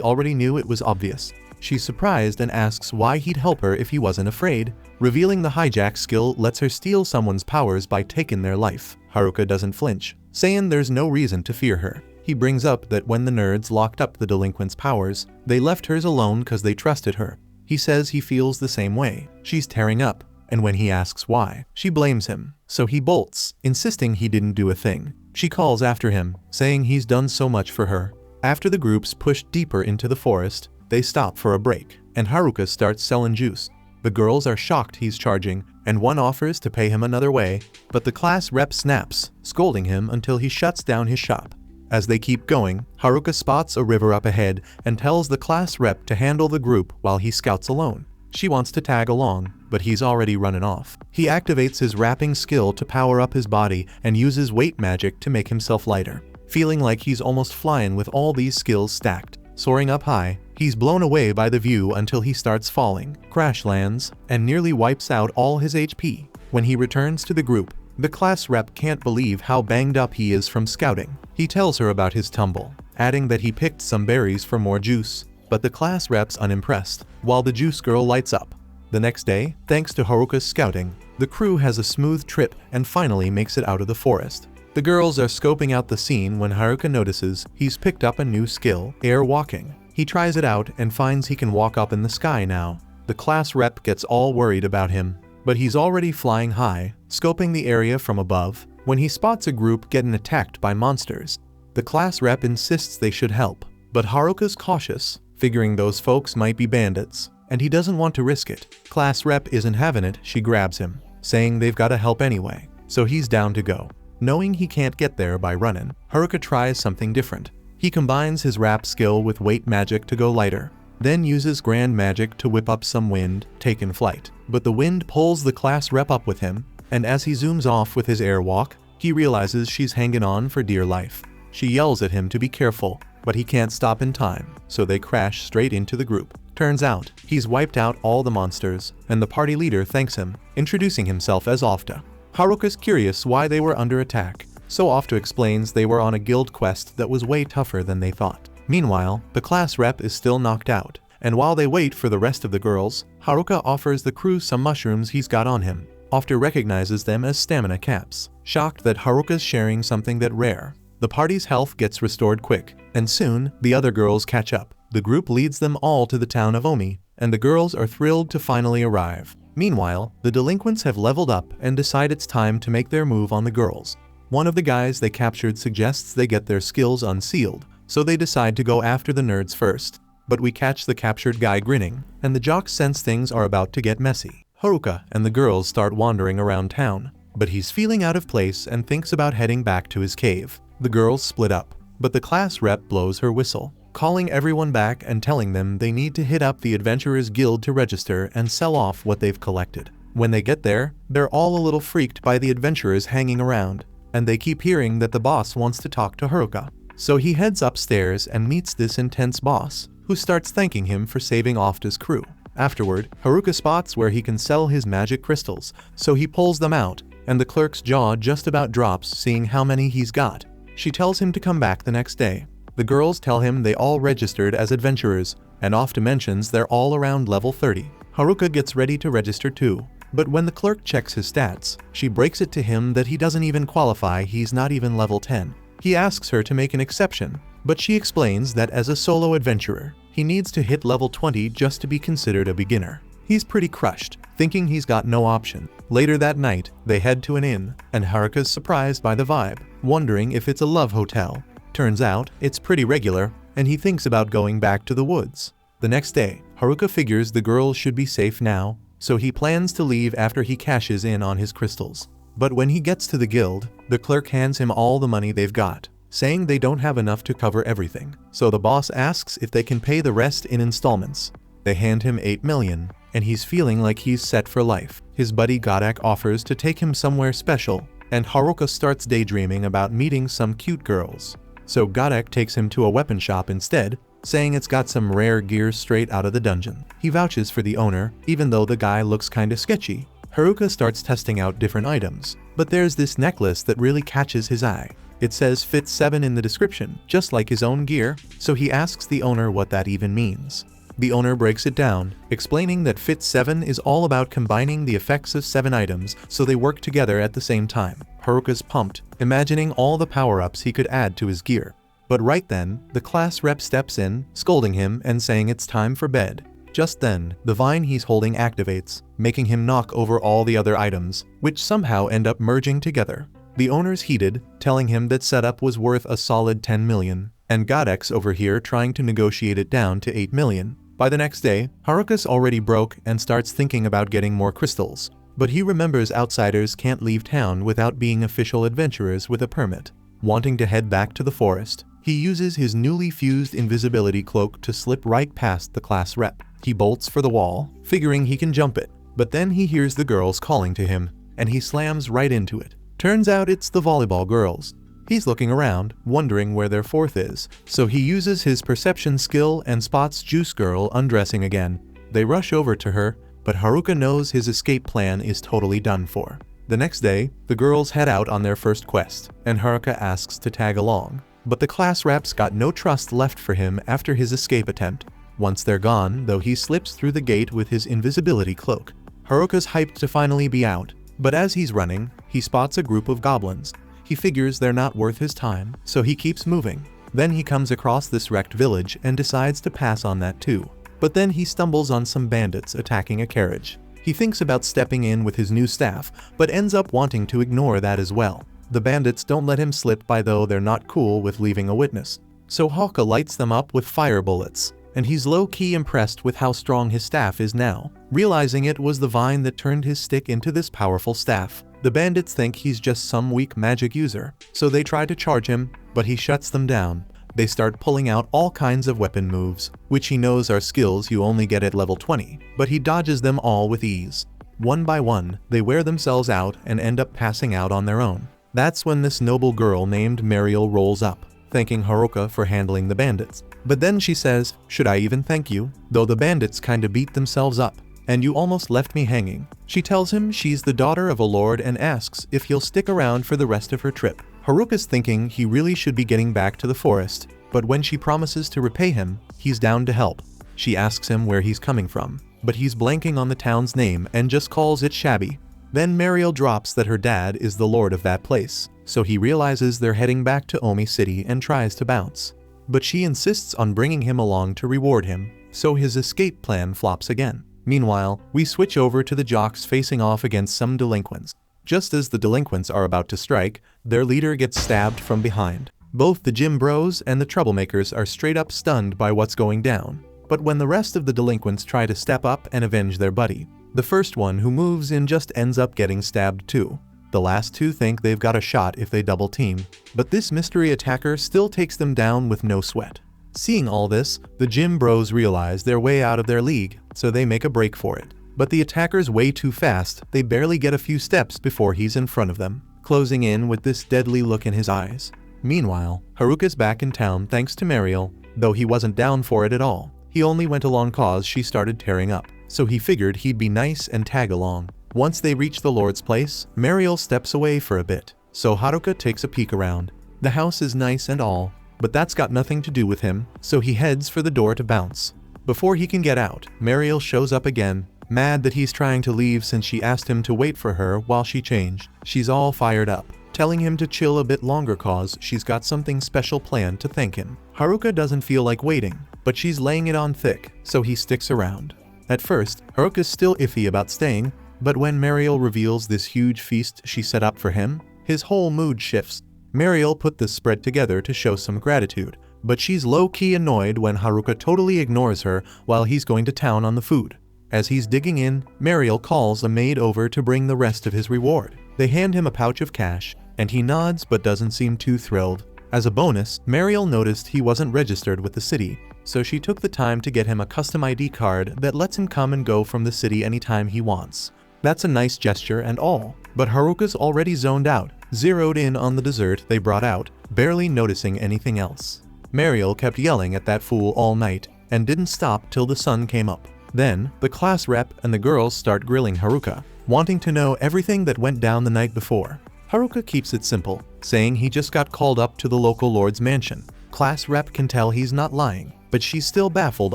already knew it was obvious. She's surprised and asks why he'd help her if he wasn't afraid, revealing the hijack skill lets her steal someone's powers by taking their life. Haruka doesn't flinch, saying there's no reason to fear her. He brings up that when the nerds locked up the delinquent's powers, they left hers alone because they trusted her. He says he feels the same way. She's tearing up, and when he asks why, she blames him. So he bolts, insisting he didn't do a thing. She calls after him, saying he's done so much for her. After the groups push deeper into the forest, they stop for a break, and Haruka starts selling juice. The girls are shocked he's charging, and one offers to pay him another way, but the class rep snaps, scolding him until he shuts down his shop. As they keep going, Haruka spots a river up ahead and tells the class rep to handle the group while he scouts alone. She wants to tag along, but he's already running off. He activates his rapping skill to power up his body and uses weight magic to make himself lighter. Feeling like he's almost flying with all these skills stacked. Soaring up high, he's blown away by the view until he starts falling, crash lands, and nearly wipes out all his HP. When he returns to the group, the class rep can't believe how banged up he is from scouting. He tells her about his tumble, adding that he picked some berries for more juice, but the class rep's unimpressed, while the juice girl lights up. The next day, thanks to Haruka's scouting, the crew has a smooth trip and finally makes it out of the forest. The girls are scoping out the scene when Haruka notices he's picked up a new skill, air walking. He tries it out and finds he can walk up in the sky now. The class rep gets all worried about him, but he's already flying high, scoping the area from above, when he spots a group getting attacked by monsters. The class rep insists they should help, but Haruka's cautious, figuring those folks might be bandits, and he doesn't want to risk it. Class rep isn't having it, she grabs him, saying they've gotta help anyway, so he's down to go. Knowing he can't get there by running, Haruka tries something different. He combines his rap skill with weight magic to go lighter, then uses grand magic to whip up some wind, taking flight. But the wind pulls the class rep up with him, and as he zooms off with his airwalk, he realizes she's hanging on for dear life. She yells at him to be careful, but he can't stop in time, so they crash straight into the group. Turns out, he's wiped out all the monsters, and the party leader thanks him, introducing himself as Ofta. Haruka's curious why they were under attack, so Ofta explains they were on a guild quest that was way tougher than they thought. Meanwhile, the class rep is still knocked out, and while they wait for the rest of the girls, Haruka offers the crew some mushrooms he's got on him. Ofta recognizes them as stamina caps, shocked that Haruka's sharing something that rare. The party's health gets restored quick, and soon, the other girls catch up. The group leads them all to the town of Omi, and the girls are thrilled to finally arrive. Meanwhile, the delinquents have leveled up and decide it's time to make their move on the girls. One of the guys they captured suggests they get their skills unsealed, so they decide to go after the nerds first. But we catch the captured guy grinning, and the jocks sense things are about to get messy. Haruka and the girls start wandering around town, but he's feeling out of place and thinks about heading back to his cave. The girls split up, but the class rep blows her whistle, calling everyone back and telling them they need to hit up the Adventurers Guild to register and sell off what they've collected. When they get there, they're all a little freaked by the adventurers hanging around, and they keep hearing that the boss wants to talk to Haruka. So he heads upstairs and meets this intense boss, who starts thanking him for saving Ofta's crew. Afterward, Haruka spots where he can sell his magic crystals, so he pulls them out, and the clerk's jaw just about drops seeing how many he's got. She tells him to come back the next day. The girls tell him they all registered as adventurers, and Ofta mentions they're all around level 30. Haruka gets ready to register too, but when the clerk checks his stats, she breaks it to him that he doesn't even qualify, he's not even level 10. He asks her to make an exception, but she explains that as a solo adventurer, he needs to hit level 20 just to be considered a beginner. He's pretty crushed, thinking he's got no option. Later that night, they head to an inn, and Haruka's surprised by the vibe, wondering if it's a love hotel. Turns out, it's pretty regular, and he thinks about going back to the woods. The next day, Haruka figures the girls should be safe now, so he plans to leave after he cashes in on his crystals. But when he gets to the guild, the clerk hands him all the money they've got, saying they don't have enough to cover everything. So the boss asks if they can pay the rest in installments. They hand him 8 million, and he's feeling like he's set for life. His buddy Godek offers to take him somewhere special, and Haruka starts daydreaming about meeting some cute girls. So Godek takes him to a weapon shop instead, saying it's got some rare gear straight out of the dungeon. He vouches for the owner, even though the guy looks kinda sketchy. Haruka starts testing out different items, but there's this necklace that really catches his eye. It says Fit 7 in the description, just like his own gear, so he asks the owner what that even means. The owner breaks it down, explaining that Fit 7 is all about combining the effects of 7 items so they work together at the same time. Haruka's pumped, imagining all the power-ups he could add to his gear. But right then, the class rep steps in, scolding him and saying it's time for bed. Just then, the vine he's holding activates, making him knock over all the other items, which somehow end up merging together. The owner's heated, telling him that setup was worth a solid 10 million, and Godek's over here trying to negotiate it down to 8 million. By the next day, Haruka's already broke and starts thinking about getting more crystals. But he remembers outsiders can't leave town without being official adventurers with a permit. Wanting to head back to the forest, he uses his newly fused invisibility cloak to slip right past the class rep. He bolts for the wall, figuring he can jump it. But then he hears the girls calling to him, and he slams right into it. Turns out it's the volleyball girls. He's looking around, wondering where their fourth is, so he uses his perception skill and spots Juice Girl undressing again. They rush over to her, but Haruka knows his escape plan is totally done for. The next day, the girls head out on their first quest, and Haruka asks to tag along. But the class reps got no trust left for him after his escape attempt. Once they're gone, though, he slips through the gate with his invisibility cloak. Haruka's hyped to finally be out, but as he's running, he spots a group of goblins. He figures they're not worth his time, so he keeps moving. Then he comes across this wrecked village and decides to pass on that too. But then he stumbles on some bandits attacking a carriage. He thinks about stepping in with his new staff, but ends up wanting to ignore that as well. The bandits don't let him slip by, though they're not cool with leaving a witness. So Haruka lights them up with fire bullets, and he's low-key impressed with how strong his staff is now, realizing it was the vine that turned his stick into this powerful staff. The bandits think he's just some weak magic user, so they try to charge him, but he shuts them down. They start pulling out all kinds of weapon moves, which he knows are skills you only get at level 20, but he dodges them all with ease. One by one, they wear themselves out and end up passing out on their own. That's when this noble girl named Mariel rolls up, thanking Haruka for handling the bandits. But then she says, "Should I even thank you? Though the bandits kinda beat themselves up, and you almost left me hanging." She tells him she's the daughter of a lord and asks if he'll stick around for the rest of her trip. Haruka's thinking he really should be getting back to the forest, but when she promises to repay him, he's down to help. She asks him where he's coming from, but he's blanking on the town's name and just calls it shabby. Then Mariel drops that her dad is the lord of that place, so he realizes they're heading back to Omi City and tries to bounce. But she insists on bringing him along to reward him, so his escape plan flops again. Meanwhile, we switch over to the jocks facing off against some delinquents. Just as the delinquents are about to strike, their leader gets stabbed from behind. Both the gym bros and the troublemakers are straight up stunned by what's going down. But when the rest of the delinquents try to step up and avenge their buddy, the first one who moves in just ends up getting stabbed too. The last two think they've got a shot if they double team, but this mystery attacker still takes them down with no sweat. Seeing all this, the gym bros realize they're way out of their league, so they make a break for it. But the attacker's way too fast, they barely get a few steps before he's in front of them, closing in with this deadly look in his eyes. Meanwhile, Haruka's back in town thanks to Mariel, though he wasn't down for it at all. He only went along cause she started tearing up, so he figured he'd be nice and tag along. Once they reach the Lord's place, Mariel steps away for a bit, so Haruka takes a peek around. The house is nice and all, but that's got nothing to do with him, so he heads for the door to bounce. Before he can get out, Mariel shows up again, mad that he's trying to leave since she asked him to wait for her while she changed. She's all fired up, telling him to chill a bit longer cause she's got something special planned to thank him. Haruka doesn't feel like waiting, but she's laying it on thick, so he sticks around. At first, Haruka's still iffy about staying, but when Mariel reveals this huge feast she set up for him, his whole mood shifts. Mariel put this spread together to show some gratitude, but she's low-key annoyed when Haruka totally ignores her while he's going to town on the food. As he's digging in, Mariel calls a maid over to bring the rest of his reward. They hand him a pouch of cash, and he nods but doesn't seem too thrilled. As a bonus, Mariel noticed he wasn't registered with the city, so she took the time to get him a custom ID card that lets him come and go from the city anytime he wants. That's a nice gesture and all, but Haruka's already zoned out, zeroed in on the dessert they brought out, barely noticing anything else. Mariel kept yelling at that fool all night, and didn't stop till the sun came up. Then, the class rep and the girls start grilling Haruka, wanting to know everything that went down the night before. Haruka keeps it simple, saying he just got called up to the local lord's mansion. Class rep can tell he's not lying, but she's still baffled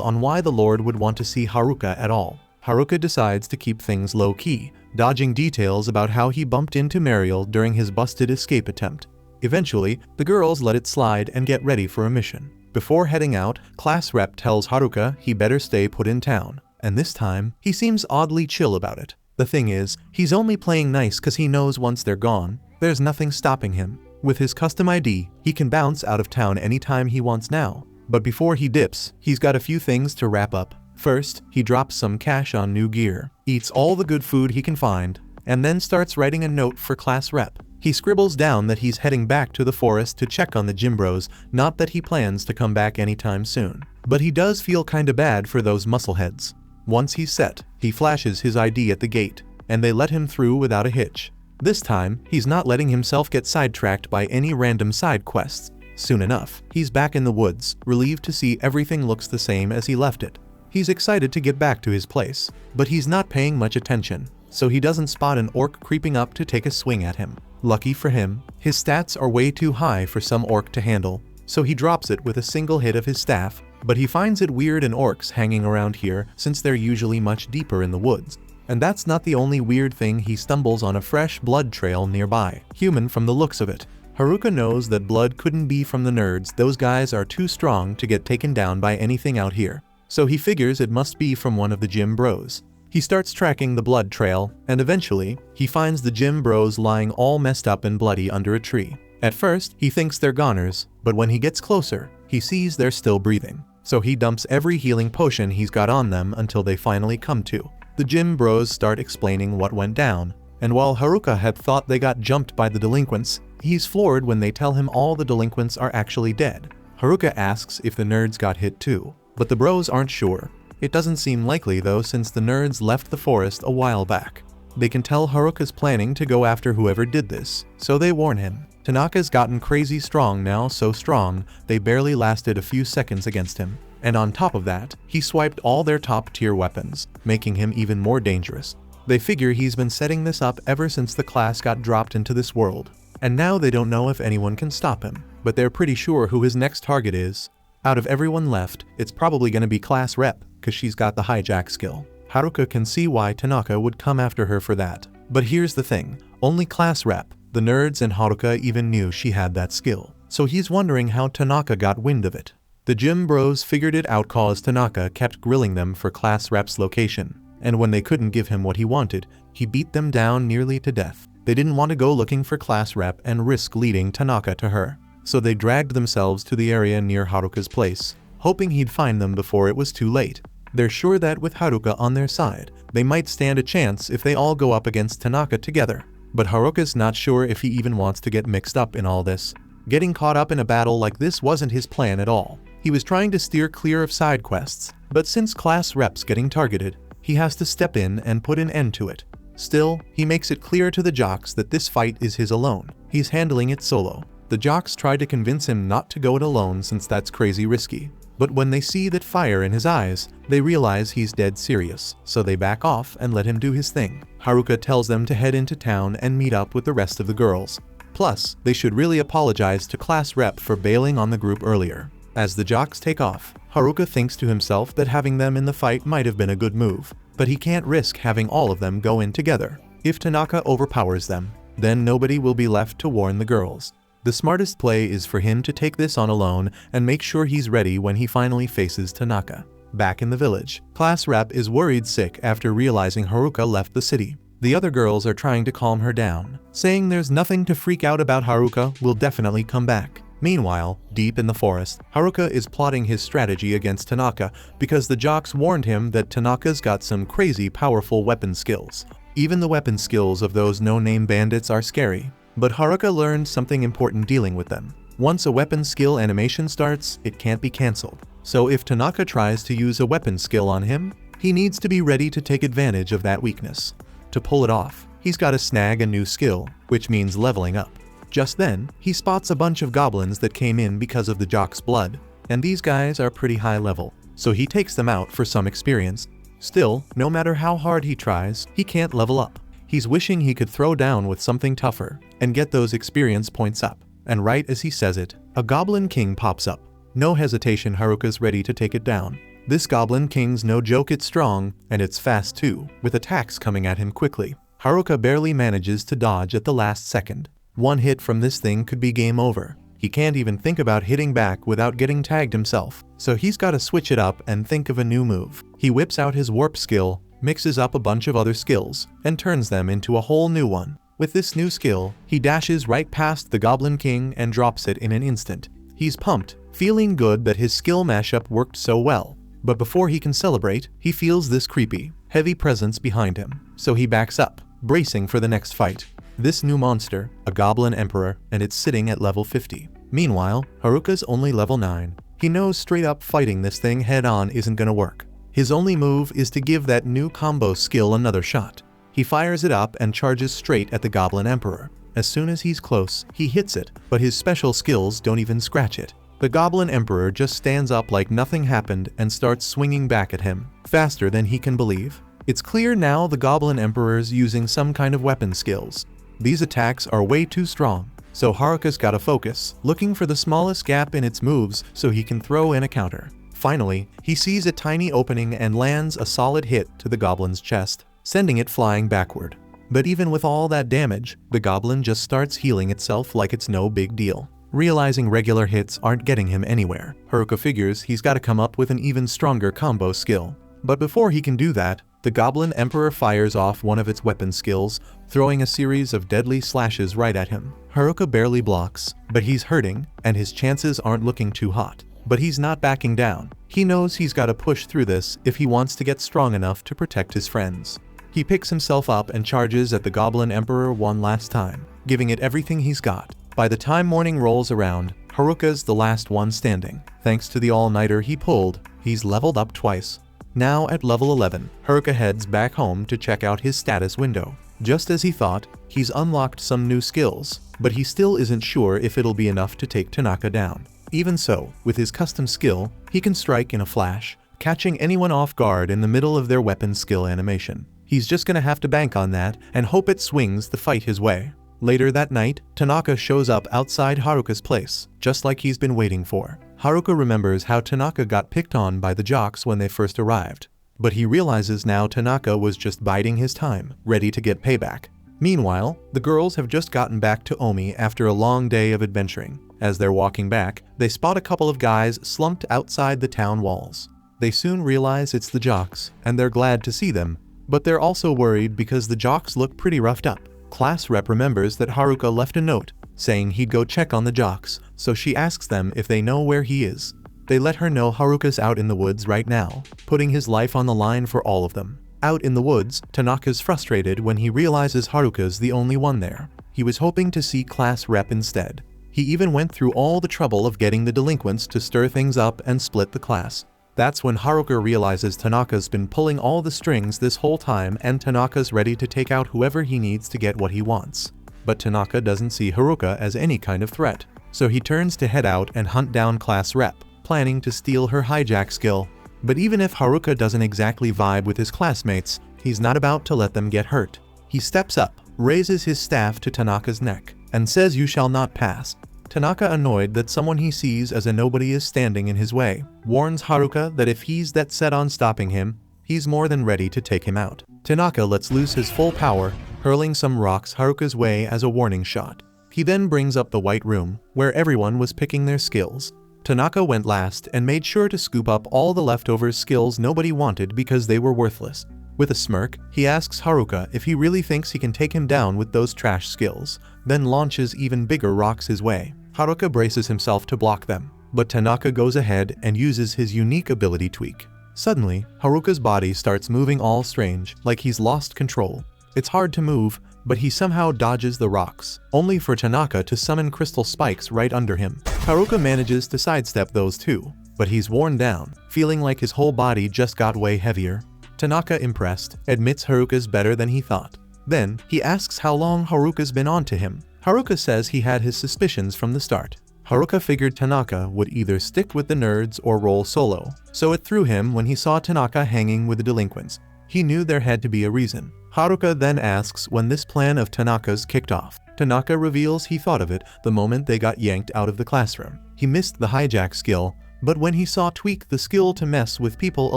on why the lord would want to see Haruka at all. Haruka decides to keep things low-key, dodging details about how he bumped into Mariel during his busted escape attempt. Eventually, the girls let it slide and get ready for a mission. Before heading out, class rep tells Haruka he better stay put in town, and this time, he seems oddly chill about it. The thing is, he's only playing nice cause he knows once they're gone, there's nothing stopping him. With his custom ID, he can bounce out of town anytime he wants now. But before he dips, he's got a few things to wrap up. First, he drops some cash on new gear, eats all the good food he can find, and then starts writing a note for class rep. He scribbles down that he's heading back to the forest to check on the gym bros, not that he plans to come back anytime soon. But he does feel kinda bad for those muscleheads. Once he's set, he flashes his ID at the gate, and they let him through without a hitch. This time, he's not letting himself get sidetracked by any random side quests. Soon enough, he's back in the woods, relieved to see everything looks the same as he left it. He's excited to get back to his place, but he's not paying much attention, so he doesn't spot an orc creeping up to take a swing at him. Lucky for him, his stats are way too high for some orc to handle, so he drops it with a single hit of his staff, but he finds it weird in orcs hanging around here since they're usually much deeper in the woods. And that's not the only weird thing. He stumbles on a fresh blood trail nearby, human from the looks of it. Haruka knows that blood couldn't be from the nerds, those guys are too strong to get taken down by anything out here. So he figures it must be from one of the gym bros. He starts tracking the blood trail, and eventually, he finds the gym bros lying all messed up and bloody under a tree. At first, he thinks they're goners, but when he gets closer, he sees they're still breathing. So he dumps every healing potion he's got on them until they finally come to. The gym bros start explaining what went down, and while Haruka had thought they got jumped by the delinquents, he's floored when they tell him all the delinquents are actually dead. Haruka asks if the nerds got hit too, but the bros aren't sure. It doesn't seem likely though, since the nerds left the forest a while back. They can tell Haruka's planning to go after whoever did this, so they warn him. Tanaka's gotten crazy strong now, so strong, they barely lasted a few seconds against him. And on top of that, he swiped all their top-tier weapons, making him even more dangerous. They figure he's been setting this up ever since the class got dropped into this world. And now they don't know if anyone can stop him, but they're pretty sure who his next target is. Out of everyone left, it's probably gonna be class rep, cause she's got the hijack skill. Haruka can see why Tanaka would come after her for that. But here's the thing, only class rep, the nerds and Haruka even knew she had that skill. So he's wondering how Tanaka got wind of it. The gym bros figured it out cause Tanaka kept grilling them for class rep's location. And when they couldn't give him what he wanted, he beat them down nearly to death. They didn't want to go looking for class rep and risk leading Tanaka to her. So they dragged themselves to the area near Haruka's place, hoping he'd find them before it was too late. They're sure that with Haruka on their side, they might stand a chance if they all go up against Tanaka together. But Haruka's not sure if he even wants to get mixed up in all this. Getting caught up in a battle like this wasn't his plan at all. He was trying to steer clear of side quests, but since class rep's getting targeted, he has to step in and put an end to it. Still, he makes it clear to the jocks that this fight is his alone. He's handling it solo. The jocks try to convince him not to go it alone since that's crazy risky. But when they see that fire in his eyes, they realize he's dead serious, so they back off and let him do his thing. Haruka tells them to head into town and meet up with the rest of the girls. Plus, they should really apologize to class rep for bailing on the group earlier. As the jocks take off, Haruka thinks to himself that having them in the fight might have been a good move, but he can't risk having all of them go in together. If Tanaka overpowers them, then nobody will be left to warn the girls. The smartest play is for him to take this on alone and make sure he's ready when he finally faces Tanaka. Back in the village, class rep is worried sick after realizing Haruka left the city. The other girls are trying to calm her down, saying there's nothing to freak out about, Haruka will definitely come back. Meanwhile, deep in the forest, Haruka is plotting his strategy against Tanaka because the jocks warned him that Tanaka's got some crazy powerful weapon skills. Even the weapon skills of those no-name bandits are scary. But Haruka learned something important dealing with them. Once a weapon skill animation starts, it can't be cancelled. So if Tanaka tries to use a weapon skill on him, he needs to be ready to take advantage of that weakness. To pull it off, he's got to snag a new skill, which means leveling up. Just then, he spots a bunch of goblins that came in because of the jock's blood, and these guys are pretty high level, so he takes them out for some experience. Still, no matter how hard he tries, he can't level up. He's wishing he could throw down with something tougher and get those experience points up. And right as he says it, a Goblin King pops up. No hesitation, Haruka's ready to take it down. This Goblin King's no joke, it's strong, and it's fast too, with attacks coming at him quickly. Haruka barely manages to dodge at the last second. One hit from this thing could be game over. He can't even think about hitting back without getting tagged himself, so he's got to switch it up and think of a new move. He whips out his warp skill, mixes up a bunch of other skills, and turns them into a whole new one. With this new skill, he dashes right past the Goblin King and drops it in an instant. He's pumped, feeling good that his skill mashup worked so well. But before he can celebrate, he feels this creepy, heavy presence behind him, so he backs up, bracing for the next fight. This new monster, a Goblin Emperor, and it's sitting at level 50. Meanwhile, Haruka's only level 9. He knows straight up fighting this thing head-on isn't gonna work. His only move is to give that new combo skill another shot. He fires it up and charges straight at the Goblin Emperor. As soon as he's close, he hits it, but his special skills don't even scratch it. The Goblin Emperor just stands up like nothing happened and starts swinging back at him, faster than he can believe. It's clear now the Goblin Emperor's using some kind of weapon skills. These attacks are way too strong, so Haruka's gotta focus, looking for the smallest gap in its moves so he can throw in a counter. Finally, he sees a tiny opening and lands a solid hit to the goblin's chest, sending it flying backward. But even with all that damage, the goblin just starts healing itself like it's no big deal. Realizing regular hits aren't getting him anywhere, Haruka figures he's gotta come up with an even stronger combo skill. But before he can do that, the Goblin Emperor fires off one of its weapon skills, throwing a series of deadly slashes right at him. Haruka barely blocks, but he's hurting, and his chances aren't looking too hot. But he's not backing down. He knows he's gotta push through this if he wants to get strong enough to protect his friends. He picks himself up and charges at the Goblin Emperor one last time, giving it everything he's got. By the time morning rolls around, Haruka's the last one standing. Thanks to the all-nighter he pulled, he's leveled up twice. Now at level 11, Haruka heads back home to check out his status window. Just as he thought, he's unlocked some new skills, but he still isn't sure if it'll be enough to take Tanaka down. Even so, with his custom skill, he can strike in a flash, catching anyone off guard in the middle of their weapon skill animation. He's just gonna have to bank on that and hope it swings the fight his way. Later that night, Tanaka shows up outside Haruka's place, just like he's been waiting for. Haruka remembers how Tanaka got picked on by the jocks when they first arrived, but he realizes now Tanaka was just biding his time, ready to get payback. Meanwhile, the girls have just gotten back to Omi after a long day of adventuring. As they're walking back, they spot a couple of guys slumped outside the town walls. They soon realize it's the jocks, and they're glad to see them, but they're also worried because the jocks look pretty roughed up. Class rep remembers that Haruka left a note saying he'd go check on the jocks, so she asks them if they know where he is. They let her know Haruka's out in the woods right now, putting his life on the line for all of them. Out in the woods, Tanaka's frustrated when he realizes Haruka's the only one there. He was hoping to see class rep instead. He even went through all the trouble of getting the delinquents to stir things up and split the class. That's when Haruka realizes Tanaka's been pulling all the strings this whole time and Tanaka's ready to take out whoever he needs to get what he wants. But Tanaka doesn't see Haruka as any kind of threat, so he turns to head out and hunt down class rep, planning to steal her hijack skill. But even if Haruka doesn't exactly vibe with his classmates, he's not about to let them get hurt. He steps up, raises his staff to Tanaka's neck, and says, "You shall not pass." Tanaka, annoyed that someone he sees as a nobody is standing in his way, warns Haruka that if he's that set on stopping him, he's more than ready to take him out. Tanaka lets loose his full power, hurling some rocks Haruka's way as a warning shot. He then brings up the White Room, where everyone was picking their skills. Tanaka went last and made sure to scoop up all the leftover skills nobody wanted because they were worthless. With a smirk, he asks Haruka if he really thinks he can take him down with those trash skills, then launches even bigger rocks his way. Haruka braces himself to block them, but Tanaka goes ahead and uses his unique ability tweak. Suddenly, Haruka's body starts moving all strange, like he's lost control. It's hard to move, but he somehow dodges the rocks, only for Tanaka to summon crystal spikes right under him. Haruka manages to sidestep those too, but he's worn down, feeling like his whole body just got way heavier. Tanaka, impressed, admits Haruka's better than he thought. Then, he asks how long Haruka's been on to him. Haruka says he had his suspicions from the start. Haruka figured Tanaka would either stick with the nerds or roll solo, so it threw him when he saw Tanaka hanging with the delinquents. He knew there had to be a reason. Haruka then asks when this plan of Tanaka's kicked off. Tanaka reveals he thought of it the moment they got yanked out of the classroom. He missed the hijack skill, but when he saw Tweak the skill to mess with people a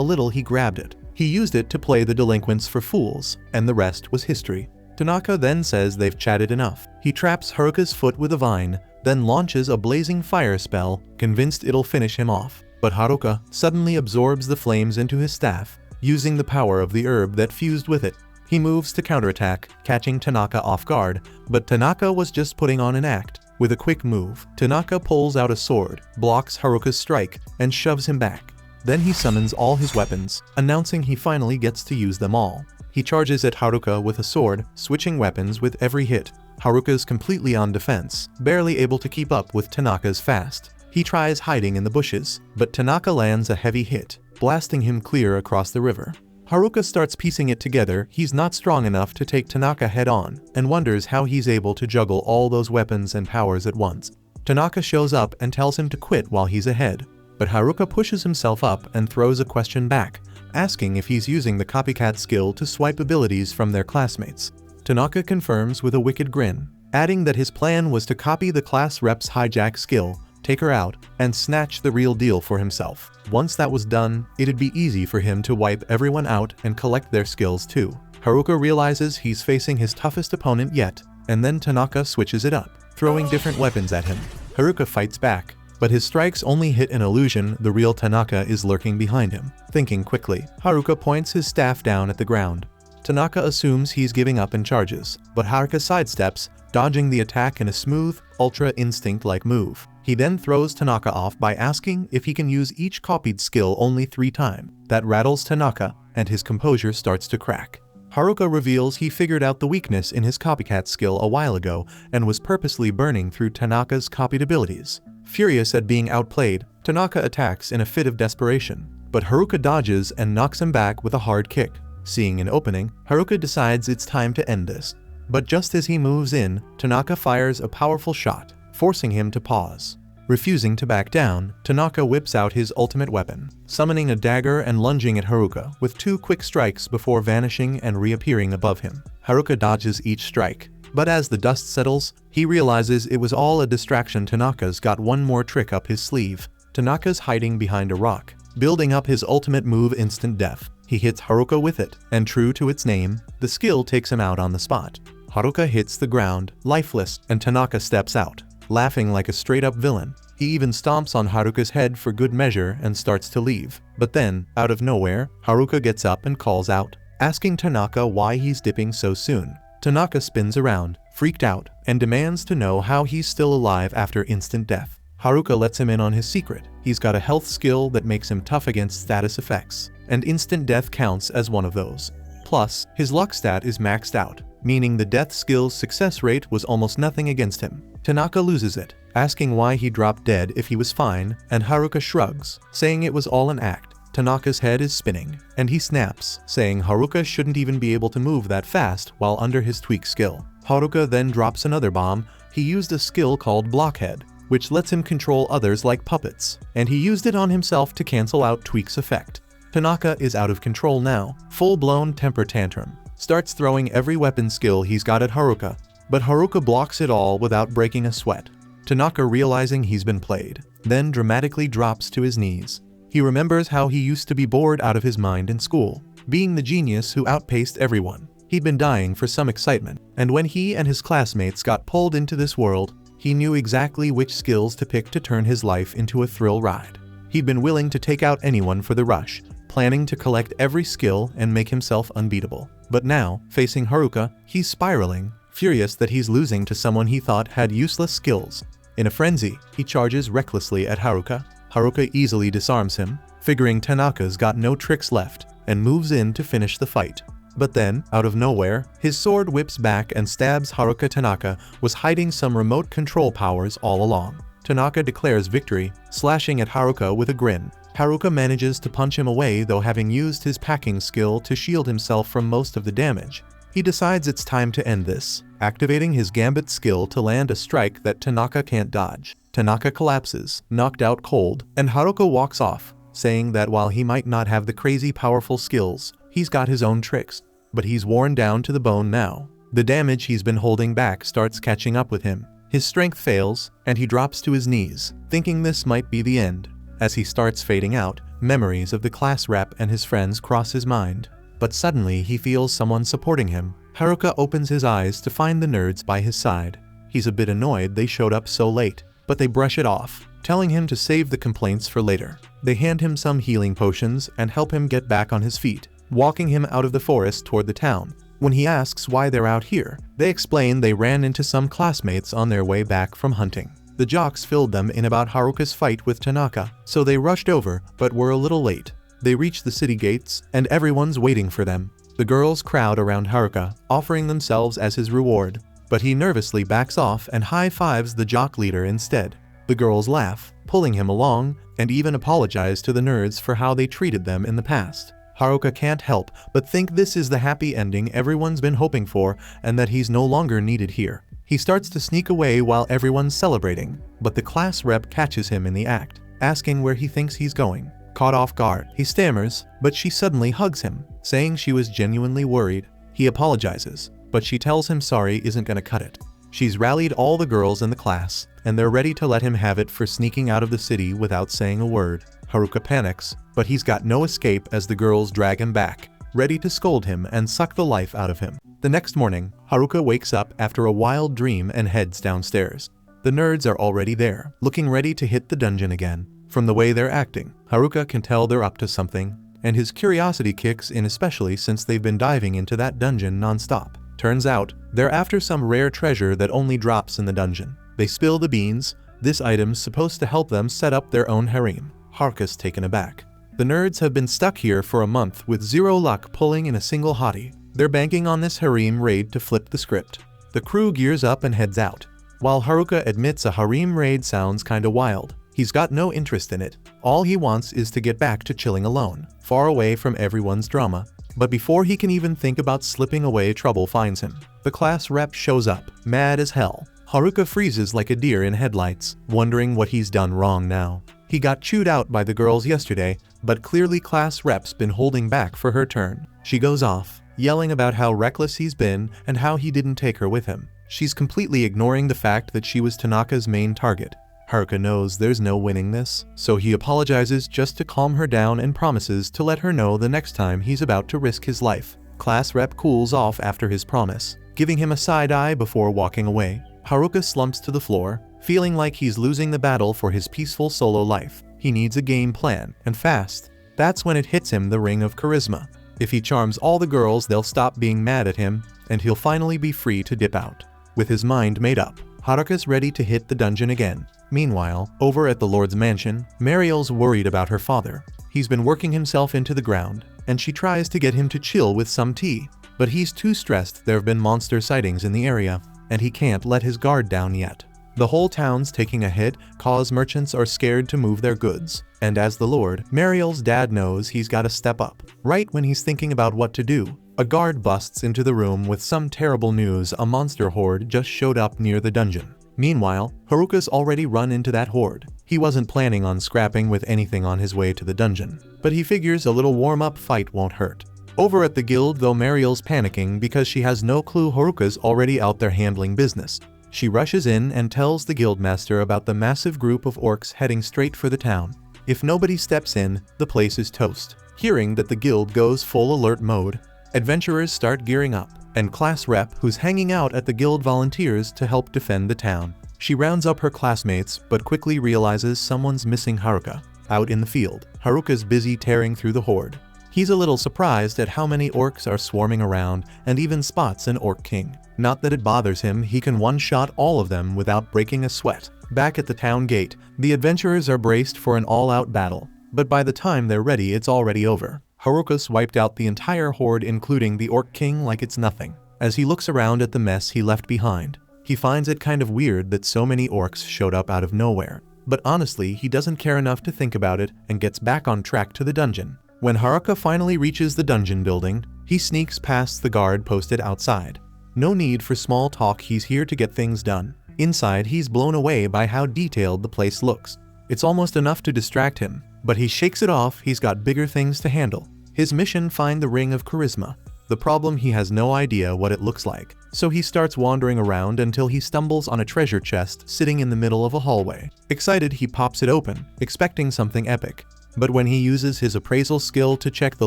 little, he grabbed it. He used it to play the delinquents for fools, and the rest was history. Tanaka then says they've chatted enough. He traps Haruka's foot with a vine, then launches a blazing fire spell, convinced it'll finish him off. But Haruka suddenly absorbs the flames into his staff, using the power of the herb that fused with it. He moves to counterattack, catching Tanaka off guard, but Tanaka was just putting on an act. With a quick move, Tanaka pulls out a sword, blocks Haruka's strike, and shoves him back. Then he summons all his weapons, announcing he finally gets to use them all. He charges at Haruka with a sword, switching weapons with every hit. Haruka's completely on defense, barely able to keep up with Tanaka's fast. He tries hiding in the bushes, but Tanaka lands a heavy hit, blasting him clear across the river. Haruka starts piecing it together. He's not strong enough to take Tanaka head-on, and wonders how he's able to juggle all those weapons and powers at once. Tanaka shows up and tells him to quit while he's ahead, but Haruka pushes himself up and throws a question back, asking if he's using the copycat skill to swipe abilities from their classmates. Tanaka confirms with a wicked grin, adding that his plan was to copy the class rep's hijack skill, take her out, and snatch the real deal for himself. Once that was done, it'd be easy for him to wipe everyone out and collect their skills too. Haruka realizes he's facing his toughest opponent yet, and then Tanaka switches it up, throwing different weapons at him. Haruka fights back, but his strikes only hit an illusion. The real Tanaka is lurking behind him. Thinking quickly, Haruka points his staff down at the ground. Tanaka assumes he's giving up and charges, but Haruka sidesteps, dodging the attack in a smooth, ultra instinct-like move. He then throws Tanaka off by asking if he can use each copied skill only 3 times. That rattles Tanaka, and his composure starts to crack. Haruka reveals he figured out the weakness in his copycat skill a while ago and was purposely burning through Tanaka's copied abilities. Furious at being outplayed, Tanaka attacks in a fit of desperation, but Haruka dodges and knocks him back with a hard kick. Seeing an opening, Haruka decides it's time to end this. But just as he moves in, Tanaka fires a powerful shot, forcing him to pause. Refusing to back down, Tanaka whips out his ultimate weapon, summoning a dagger and lunging at Haruka with 2 quick strikes before vanishing and reappearing above him. Haruka dodges each strike, but as the dust settles, he realizes it was all a distraction. Tanaka's got one more trick up his sleeve. Tanaka's hiding behind a rock, building up his ultimate move, Instant Death. He hits Haruka with it, and true to its name, the skill takes him out on the spot. Haruka hits the ground, lifeless, and Tanaka steps out, laughing like a straight-up villain. He even stomps on Haruka's head for good measure and starts to leave. But then, out of nowhere, Haruka gets up and calls out, asking Tanaka why he's dipping so soon. Tanaka spins around, freaked out, and demands to know how he's still alive after instant death. Haruka lets him in on his secret. He's got a health skill that makes him tough against status effects, and instant death counts as one of those. Plus, his luck stat is maxed out, meaning the death skill's success rate was almost nothing against him. Tanaka loses it, asking why he dropped dead if he was fine, and Haruka shrugs, saying it was all an act. Tanaka's head is spinning, and he snaps, saying Haruka shouldn't even be able to move that fast while under his tweak skill. Haruka then drops another bomb. He used a skill called Blockhead, which lets him control others like puppets, and he used it on himself to cancel out Tweak's effect. Tanaka is out of control now, full-blown temper tantrum, starts throwing every weapon skill he's got at Haruka, but Haruka blocks it all without breaking a sweat. Tanaka, realizing he's been played, then dramatically drops to his knees. He remembers how he used to be bored out of his mind in school, being the genius who outpaced everyone. He'd been dying for some excitement, and when he and his classmates got pulled into this world, he knew exactly which skills to pick to turn his life into a thrill ride. He'd been willing to take out anyone for the rush, planning to collect every skill and make himself unbeatable. But now, facing Haruka, he's spiraling, furious that he's losing to someone he thought had useless skills. In a frenzy, he charges recklessly at Haruka. Haruka easily disarms him, figuring Tanaka's got no tricks left, and moves in to finish the fight. But then, out of nowhere, his sword whips back and stabs Haruka. Tanaka was hiding some remote control powers all along. Tanaka declares victory, slashing at Haruka with a grin. Haruka manages to punch him away, though, having used his packing skill to shield himself from most of the damage. He decides it's time to end this, activating his gambit skill to land a strike that Tanaka can't dodge. Tanaka collapses, knocked out cold, and Haruka walks off, saying that while he might not have the crazy powerful skills, he's got his own tricks. But he's worn down to the bone now. The damage he's been holding back starts catching up with him. His strength fails, and he drops to his knees, thinking this might be the end. As he starts fading out, memories of the class rep and his friends cross his mind. But suddenly he feels someone supporting him. Haruka opens his eyes to find the nerds by his side. He's a bit annoyed they showed up so late, but they brush it off, telling him to save the complaints for later. They hand him some healing potions and help him get back on his feet, walking him out of the forest toward the town. When he asks why they're out here, they explain they ran into some classmates on their way back from hunting. The jocks filled them in about Haruka's fight with Tanaka, so they rushed over but were a little late. They reach the city gates, and everyone's waiting for them. The girls crowd around Haruka, offering themselves as his reward, but he nervously backs off and high-fives the jock leader instead. The girls laugh, pulling him along, and even apologize to the nerds for how they treated them in the past. Haruka can't help but think this is the happy ending everyone's been hoping for, and that he's no longer needed here. He starts to sneak away while everyone's celebrating, but the class rep catches him in the act, asking where he thinks he's going. Caught off guard, he stammers, but she suddenly hugs him, saying she was genuinely worried. He apologizes, but she tells him sorry isn't gonna cut it. She's rallied all the girls in the class, and they're ready to let him have it for sneaking out of the city without saying a word. Haruka panics, but he's got no escape as the girls drag him back, ready to scold him and suck the life out of him. The next morning, Haruka wakes up after a wild dream and heads downstairs. The nerds are already there, looking ready to hit the dungeon again. From the way they're acting, Haruka can tell they're up to something, and his curiosity kicks in, especially since they've been diving into that dungeon non-stop. Turns out, they're after some rare treasure that only drops in the dungeon. They spill the beans. This item's supposed to help them set up their own harem. Haruka's taken aback. The nerds have been stuck here for a month with zero luck pulling in a single hottie. They're banking on this harem raid to flip the script. The crew gears up and heads out. While Haruka admits a harem raid sounds kinda wild, he's got no interest in it. All he wants is to get back to chilling alone, far away from everyone's drama. But before he can even think about slipping away, trouble finds him. The class rep shows up, mad as hell. Haruka freezes like a deer in headlights, wondering what he's done wrong now. He got chewed out by the girls yesterday, but clearly class rep's been holding back for her turn. She goes off, yelling about how reckless he's been and how he didn't take her with him. She's completely ignoring the fact that she was Tanaka's main target. Haruka knows there's no winning this, so he apologizes just to calm her down and promises to let her know the next time he's about to risk his life. Class rep cools off after his promise, giving him a side eye before walking away. Haruka slumps to the floor, feeling like he's losing the battle for his peaceful solo life. He needs a game plan, and fast. That's when it hits him, the ring of charisma. If he charms all the girls, they'll stop being mad at him, and he'll finally be free to dip out. With his mind made up, Haruka's ready to hit the dungeon again. Meanwhile, over at the Lord's mansion, Mariel's worried about her father. He's been working himself into the ground, and she tries to get him to chill with some tea. But he's too stressed. There have been monster sightings in the area, and he can't let his guard down yet. The whole town's taking a hit, cause merchants are scared to move their goods. And as the Lord, Mariel's dad knows he's gotta step up. Right when he's thinking about what to do, a guard busts into the room with some terrible news. A monster horde just showed up near the dungeon. Meanwhile, Haruka's already run into that horde. He wasn't planning on scrapping with anything on his way to the dungeon, but he figures a little warm-up fight won't hurt. Over at the guild though, Mariel's panicking because she has no clue Haruka's already out there handling business. She rushes in and tells the guildmaster about the massive group of orcs heading straight for the town. If nobody steps in, the place is toast. Hearing that the guild goes full alert mode, adventurers start gearing up, and class rep, who's hanging out at the guild, volunteers to help defend the town. She rounds up her classmates but quickly realizes someone's missing Haruka. Out in the field, Haruka's busy tearing through the horde. He's a little surprised at how many orcs are swarming around and even spots an orc king. Not that it bothers him, he can one-shot all of them without breaking a sweat. Back at the town gate, the adventurers are braced for an all-out battle, but by the time they're ready it's already over. Haruka's wiped out the entire horde including the Orc King like it's nothing. As he looks around at the mess he left behind, he finds it kind of weird that so many orcs showed up out of nowhere. But honestly, he doesn't care enough to think about it and gets back on track to the dungeon. When Haruka finally reaches the dungeon building, he sneaks past the guard posted outside. No need for small talk, he's here to get things done. Inside, he's blown away by how detailed the place looks. It's almost enough to distract him, but he shakes it off, he's got bigger things to handle. His mission: find the Ring of Charisma. The problem, he has no idea what it looks like, so he starts wandering around until he stumbles on a treasure chest sitting in the middle of a hallway. Excited, he pops it open, expecting something epic. But when he uses his appraisal skill to check the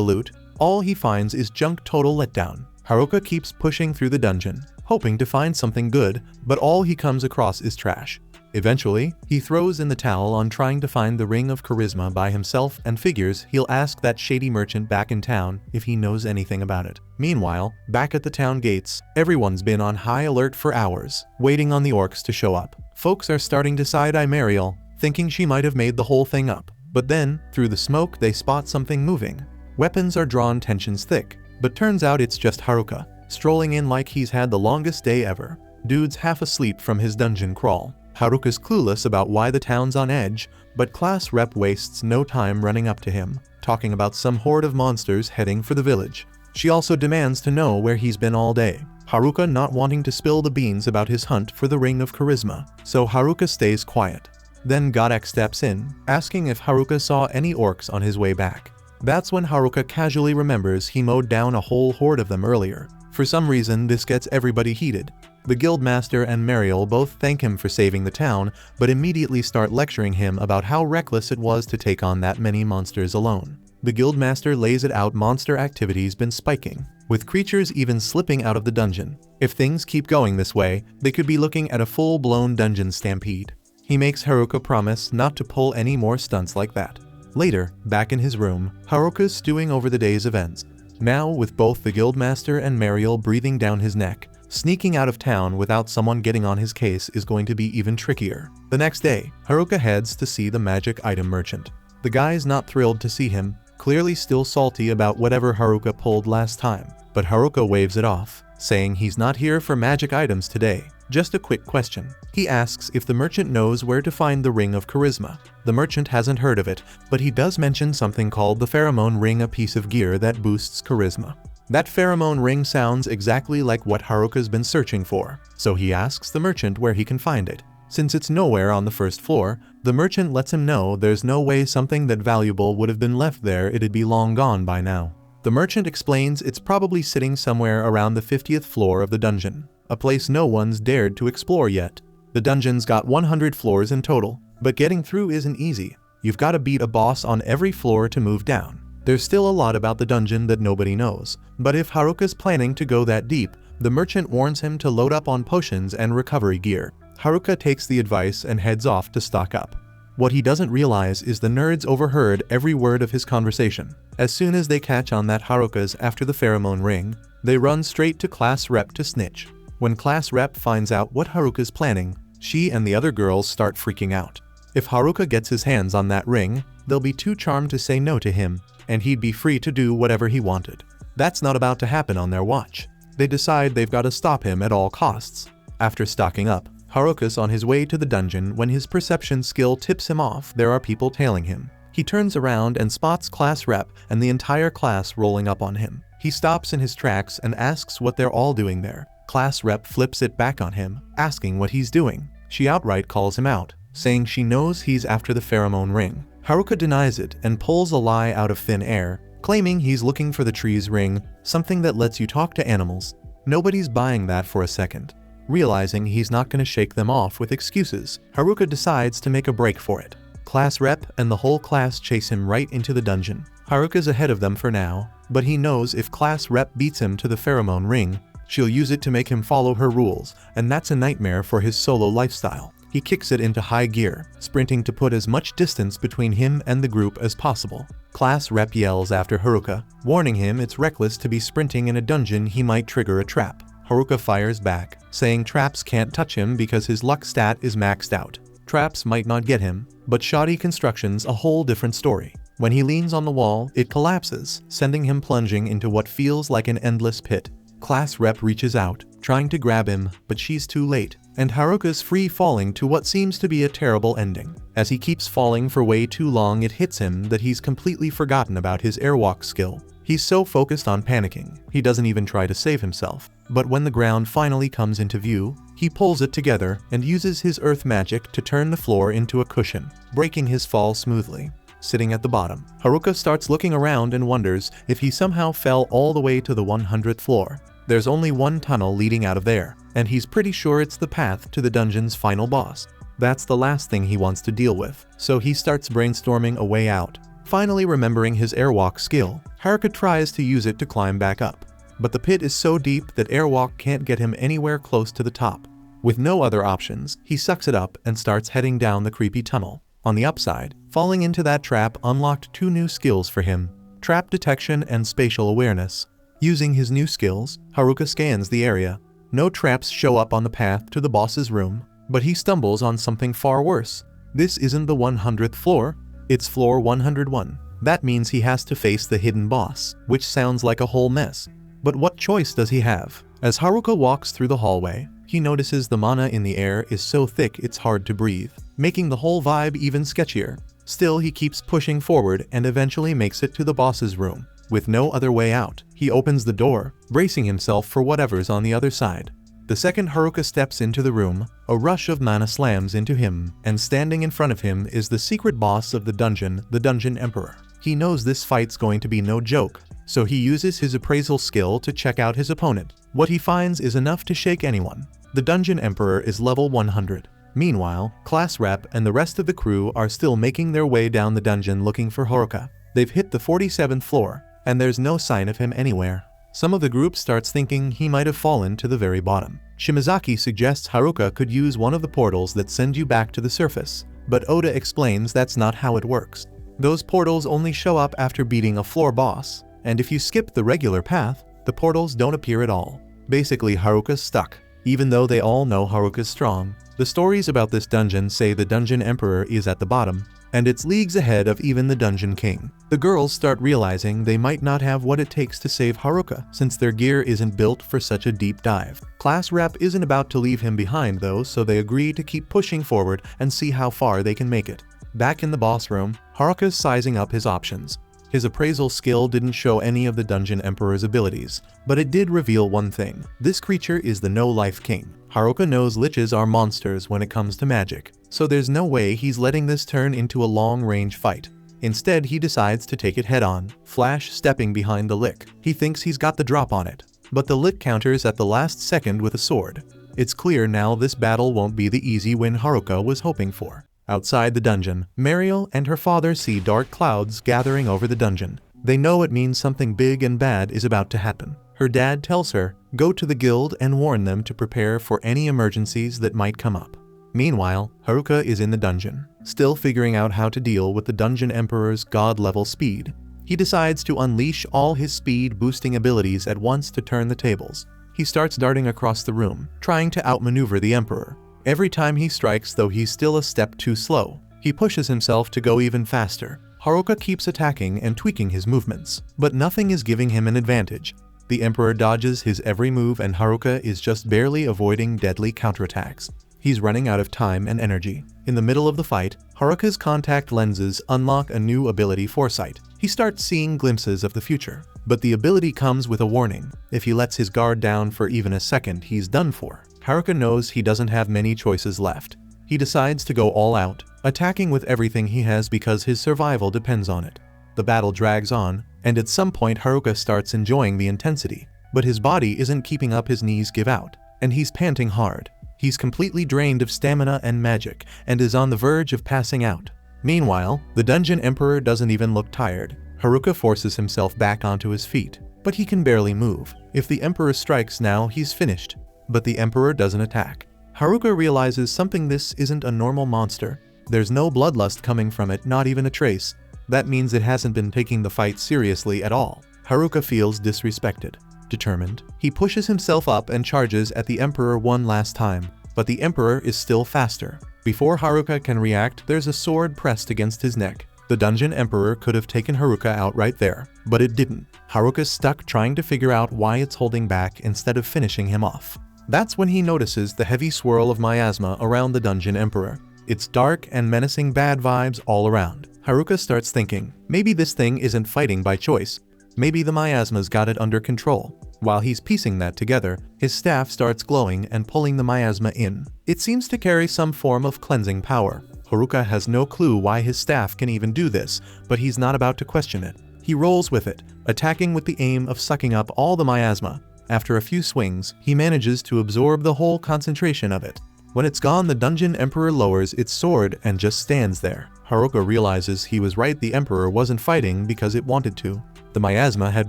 loot, all he finds is junk. Total letdown. Haruka keeps pushing through the dungeon, hoping to find something good, but all he comes across is trash. Eventually, he throws in the towel on trying to find the Ring of Charisma by himself and figures he'll ask that shady merchant back in town if he knows anything about it. Meanwhile, back at the town gates, everyone's been on high alert for hours, waiting on the orcs to show up. Folks are starting to side-eye Mariel, thinking she might have made the whole thing up. But then, through the smoke, they spot something moving. Weapons are drawn, tensions thick, but turns out it's just Haruka, strolling in like he's had the longest day ever. Dude's half asleep from his dungeon crawl. Haruka's clueless about why the town's on edge, but class rep wastes no time running up to him, talking about some horde of monsters heading for the village. She also demands to know where he's been all day. Haruka not wanting to spill the beans about his hunt for the Ring of Charisma, so Haruka stays quiet. Then Godek steps in, asking if Haruka saw any orcs on his way back. That's when Haruka casually remembers he mowed down a whole horde of them earlier. For some reason, this gets everybody heated. The Guildmaster and Mariel both thank him for saving the town, but immediately start lecturing him about how reckless it was to take on that many monsters alone. The Guildmaster lays it out: monster activity's been spiking, with creatures even slipping out of the dungeon. If things keep going this way, they could be looking at a full-blown dungeon stampede. He makes Haruka promise not to pull any more stunts like that. Later, back in his room, Haruka's stewing over the day's events. Now, with both the Guildmaster and Mariel breathing down his neck, sneaking out of town without someone getting on his case is going to be even trickier. The next day, Haruka heads to see the magic item merchant. The guy's not thrilled to see him, clearly still salty about whatever Haruka pulled last time. But Haruka waves it off, saying he's not here for magic items today. Just a quick question. He asks if the merchant knows where to find the Ring of Charisma. The merchant hasn't heard of it, but he does mention something called the Pheromone Ring, a piece of gear that boosts charisma. That pheromone ring sounds exactly like what Haruka's been searching for, so he asks the merchant where he can find it. Since it's nowhere on the first floor, the merchant lets him know there's no way something that valuable would have been left there, it'd be long gone by now. The merchant explains it's probably sitting somewhere around the 50th floor of the dungeon, a place no one's dared to explore yet. The dungeon's got 100 floors in total, but getting through isn't easy. You've got to beat a boss on every floor to move down. There's still a lot about the dungeon that nobody knows, but if Haruka's planning to go that deep, the merchant warns him to load up on potions and recovery gear. Haruka takes the advice and heads off to stock up. What he doesn't realize is the nerds overheard every word of his conversation. As soon as they catch on that Haruka's after the pheromone ring, they run straight to class rep to snitch. When class rep finds out what Haruka's planning, she and the other girls start freaking out. If Haruka gets his hands on that ring, they'll be too charmed to say no to him, and he'd be free to do whatever he wanted. That's not about to happen on their watch. They decide they've got to stop him at all costs. After stocking up, Haruka's on his way to the dungeon when his perception skill tips him off there are people tailing him. He turns around and spots class rep and the entire class rolling up on him. He stops in his tracks and asks what they're all doing there. Class rep flips it back on him, asking what he's doing. She outright calls him out, saying she knows he's after the pheromone ring. Haruka denies it and pulls a lie out of thin air, claiming he's looking for the tree's ring, something that lets you talk to animals. Nobody's buying that for a second. Realizing he's not going to shake them off with excuses, Haruka decides to make a break for it. Class rep and the whole class chase him right into the dungeon. Haruka's ahead of them for now, but he knows if class rep beats him to the pheromone ring, she'll use it to make him follow her rules, and that's a nightmare for his solo lifestyle. He kicks it into high gear, sprinting to put as much distance between him and the group as possible. Class rep yells after Haruka, warning him it's reckless to be sprinting in a dungeon, he might trigger a trap. Haruka fires back, saying traps can't touch him because his luck stat is maxed out. Traps might not get him, but shoddy construction's a whole different story. When he leans on the wall, it collapses, sending him plunging into what feels like an endless pit. Class rep reaches out, trying to grab him, but she's too late, and Haruka's free falling to what seems to be a terrible ending. As he keeps falling for way too long, it hits him that he's completely forgotten about his airwalk skill. He's so focused on panicking, he doesn't even try to save himself. But when the ground finally comes into view, he pulls it together and uses his earth magic to turn the floor into a cushion, breaking his fall smoothly. Sitting at the bottom, Haruka starts looking around and wonders if he somehow fell all the way to the 100th floor. There's only one tunnel leading out of there, and he's pretty sure it's the path to the dungeon's final boss. That's the last thing he wants to deal with, so he starts brainstorming a way out. Finally remembering his airwalk skill, Haruka tries to use it to climb back up. But the pit is so deep that airwalk can't get him anywhere close to the top. With no other options, he sucks it up and starts heading down the creepy tunnel. On the upside, falling into that trap unlocked 2 new skills for him: trap detection and spatial awareness. Using his new skills, Haruka scans the area. No traps show up on the path to the boss's room, but he stumbles on something far worse. This isn't the 100th floor, it's floor 101. That means he has to face the hidden boss, which sounds like a whole mess. But what choice does he have? As Haruka walks through the hallway, he notices the mana in the air is so thick it's hard to breathe, making the whole vibe even sketchier. Still, he keeps pushing forward and eventually makes it to the boss's room. With no other way out, he opens the door, bracing himself for whatever's on the other side. The second Haruka steps into the room, a rush of mana slams into him, and standing in front of him is the secret boss of the Dungeon Emperor. He knows this fight's going to be no joke, so he uses his appraisal skill to check out his opponent. What he finds is enough to shake anyone. The Dungeon Emperor is level 100. Meanwhile, Class Rep and the rest of the crew are still making their way down the dungeon looking for Haruka. They've hit the 47th floor, and there's no sign of him anywhere. Some of the group starts thinking he might have fallen to the very bottom. Shimazaki suggests Haruka could use one of the portals that send you back to the surface, but Oda explains that's not how it works. Those portals only show up after beating a floor boss, and if you skip the regular path, the portals don't appear at all. Basically, Haruka's stuck. Even though they all know Haruka's strong, the stories about this dungeon say the Dungeon Emperor is at the bottom, and it's leagues ahead of even the Dungeon King. The girls start realizing they might not have what it takes to save Haruka, since their gear isn't built for such a deep dive. Class Rep isn't about to leave him behind though, so they agree to keep pushing forward and see how far they can make it. Back in the boss room, Haruka's sizing up his options. His appraisal skill didn't show any of the Dungeon Emperor's abilities, but it did reveal one thing. This creature is the No-Life King. Haruka knows liches are monsters when it comes to magic, so there's no way he's letting this turn into a long-range fight. Instead, he decides to take it head-on, Flash stepping behind the lick. He thinks he's got the drop on it, but the lick counters at the last second with a sword. It's clear now this battle won't be the easy win Haruka was hoping for. Outside the dungeon, Mariel and her father see dark clouds gathering over the dungeon. They know it means something big and bad is about to happen. Her dad tells her, go to the guild and warn them to prepare for any emergencies that might come up. Meanwhile, Haruka is in the dungeon, still figuring out how to deal with the Dungeon Emperor's god-level speed. He decides to unleash all his speed-boosting abilities at once to turn the tables. He starts darting across the room, trying to outmaneuver the Emperor. Every time he strikes, though, he's still a step too slow. He pushes himself to go even faster. Haruka keeps attacking and tweaking his movements, but nothing is giving him an advantage. The Emperor dodges his every move and Haruka is just barely avoiding deadly counterattacks. He's running out of time and energy. In the middle of the fight, Haruka's contact lenses unlock a new ability, Foresight. He starts seeing glimpses of the future, but the ability comes with a warning. If he lets his guard down for even a second, he's done for. Haruka knows he doesn't have many choices left. He decides to go all out, attacking with everything he has because his survival depends on it. The battle drags on, and at some point Haruka starts enjoying the intensity, but his body isn't keeping up, his knees give out, and he's panting hard. He's completely drained of stamina and magic, and is on the verge of passing out. Meanwhile, the Dungeon Emperor doesn't even look tired. Haruka forces himself back onto his feet, but he can barely move. If the Emperor strikes now, he's finished. But the Emperor doesn't attack. Haruka realizes something: this isn't a normal monster. There's no bloodlust coming from it, not even a trace. That means it hasn't been taking the fight seriously at all. Haruka feels disrespected. Determined, he pushes himself up and charges at the Emperor one last time, but the Emperor is still faster. Before Haruka can react, there's a sword pressed against his neck. The Dungeon Emperor could have taken Haruka out right there, but it didn't. Haruka's stuck trying to figure out why it's holding back instead of finishing him off. That's when he notices the heavy swirl of miasma around the Dungeon Emperor. It's dark and menacing, bad vibes all around. Haruka starts thinking, maybe this thing isn't fighting by choice. Maybe the miasma's got it under control. While he's piecing that together, his staff starts glowing and pulling the miasma in. It seems to carry some form of cleansing power. Haruka has no clue why his staff can even do this, but he's not about to question it. He rolls with it, attacking with the aim of sucking up all the miasma. After a few swings, he manages to absorb the whole concentration of it. When it's gone, the Dungeon Emperor lowers its sword and just stands there. Haruka realizes he was right, the Emperor wasn't fighting because it wanted to. The miasma had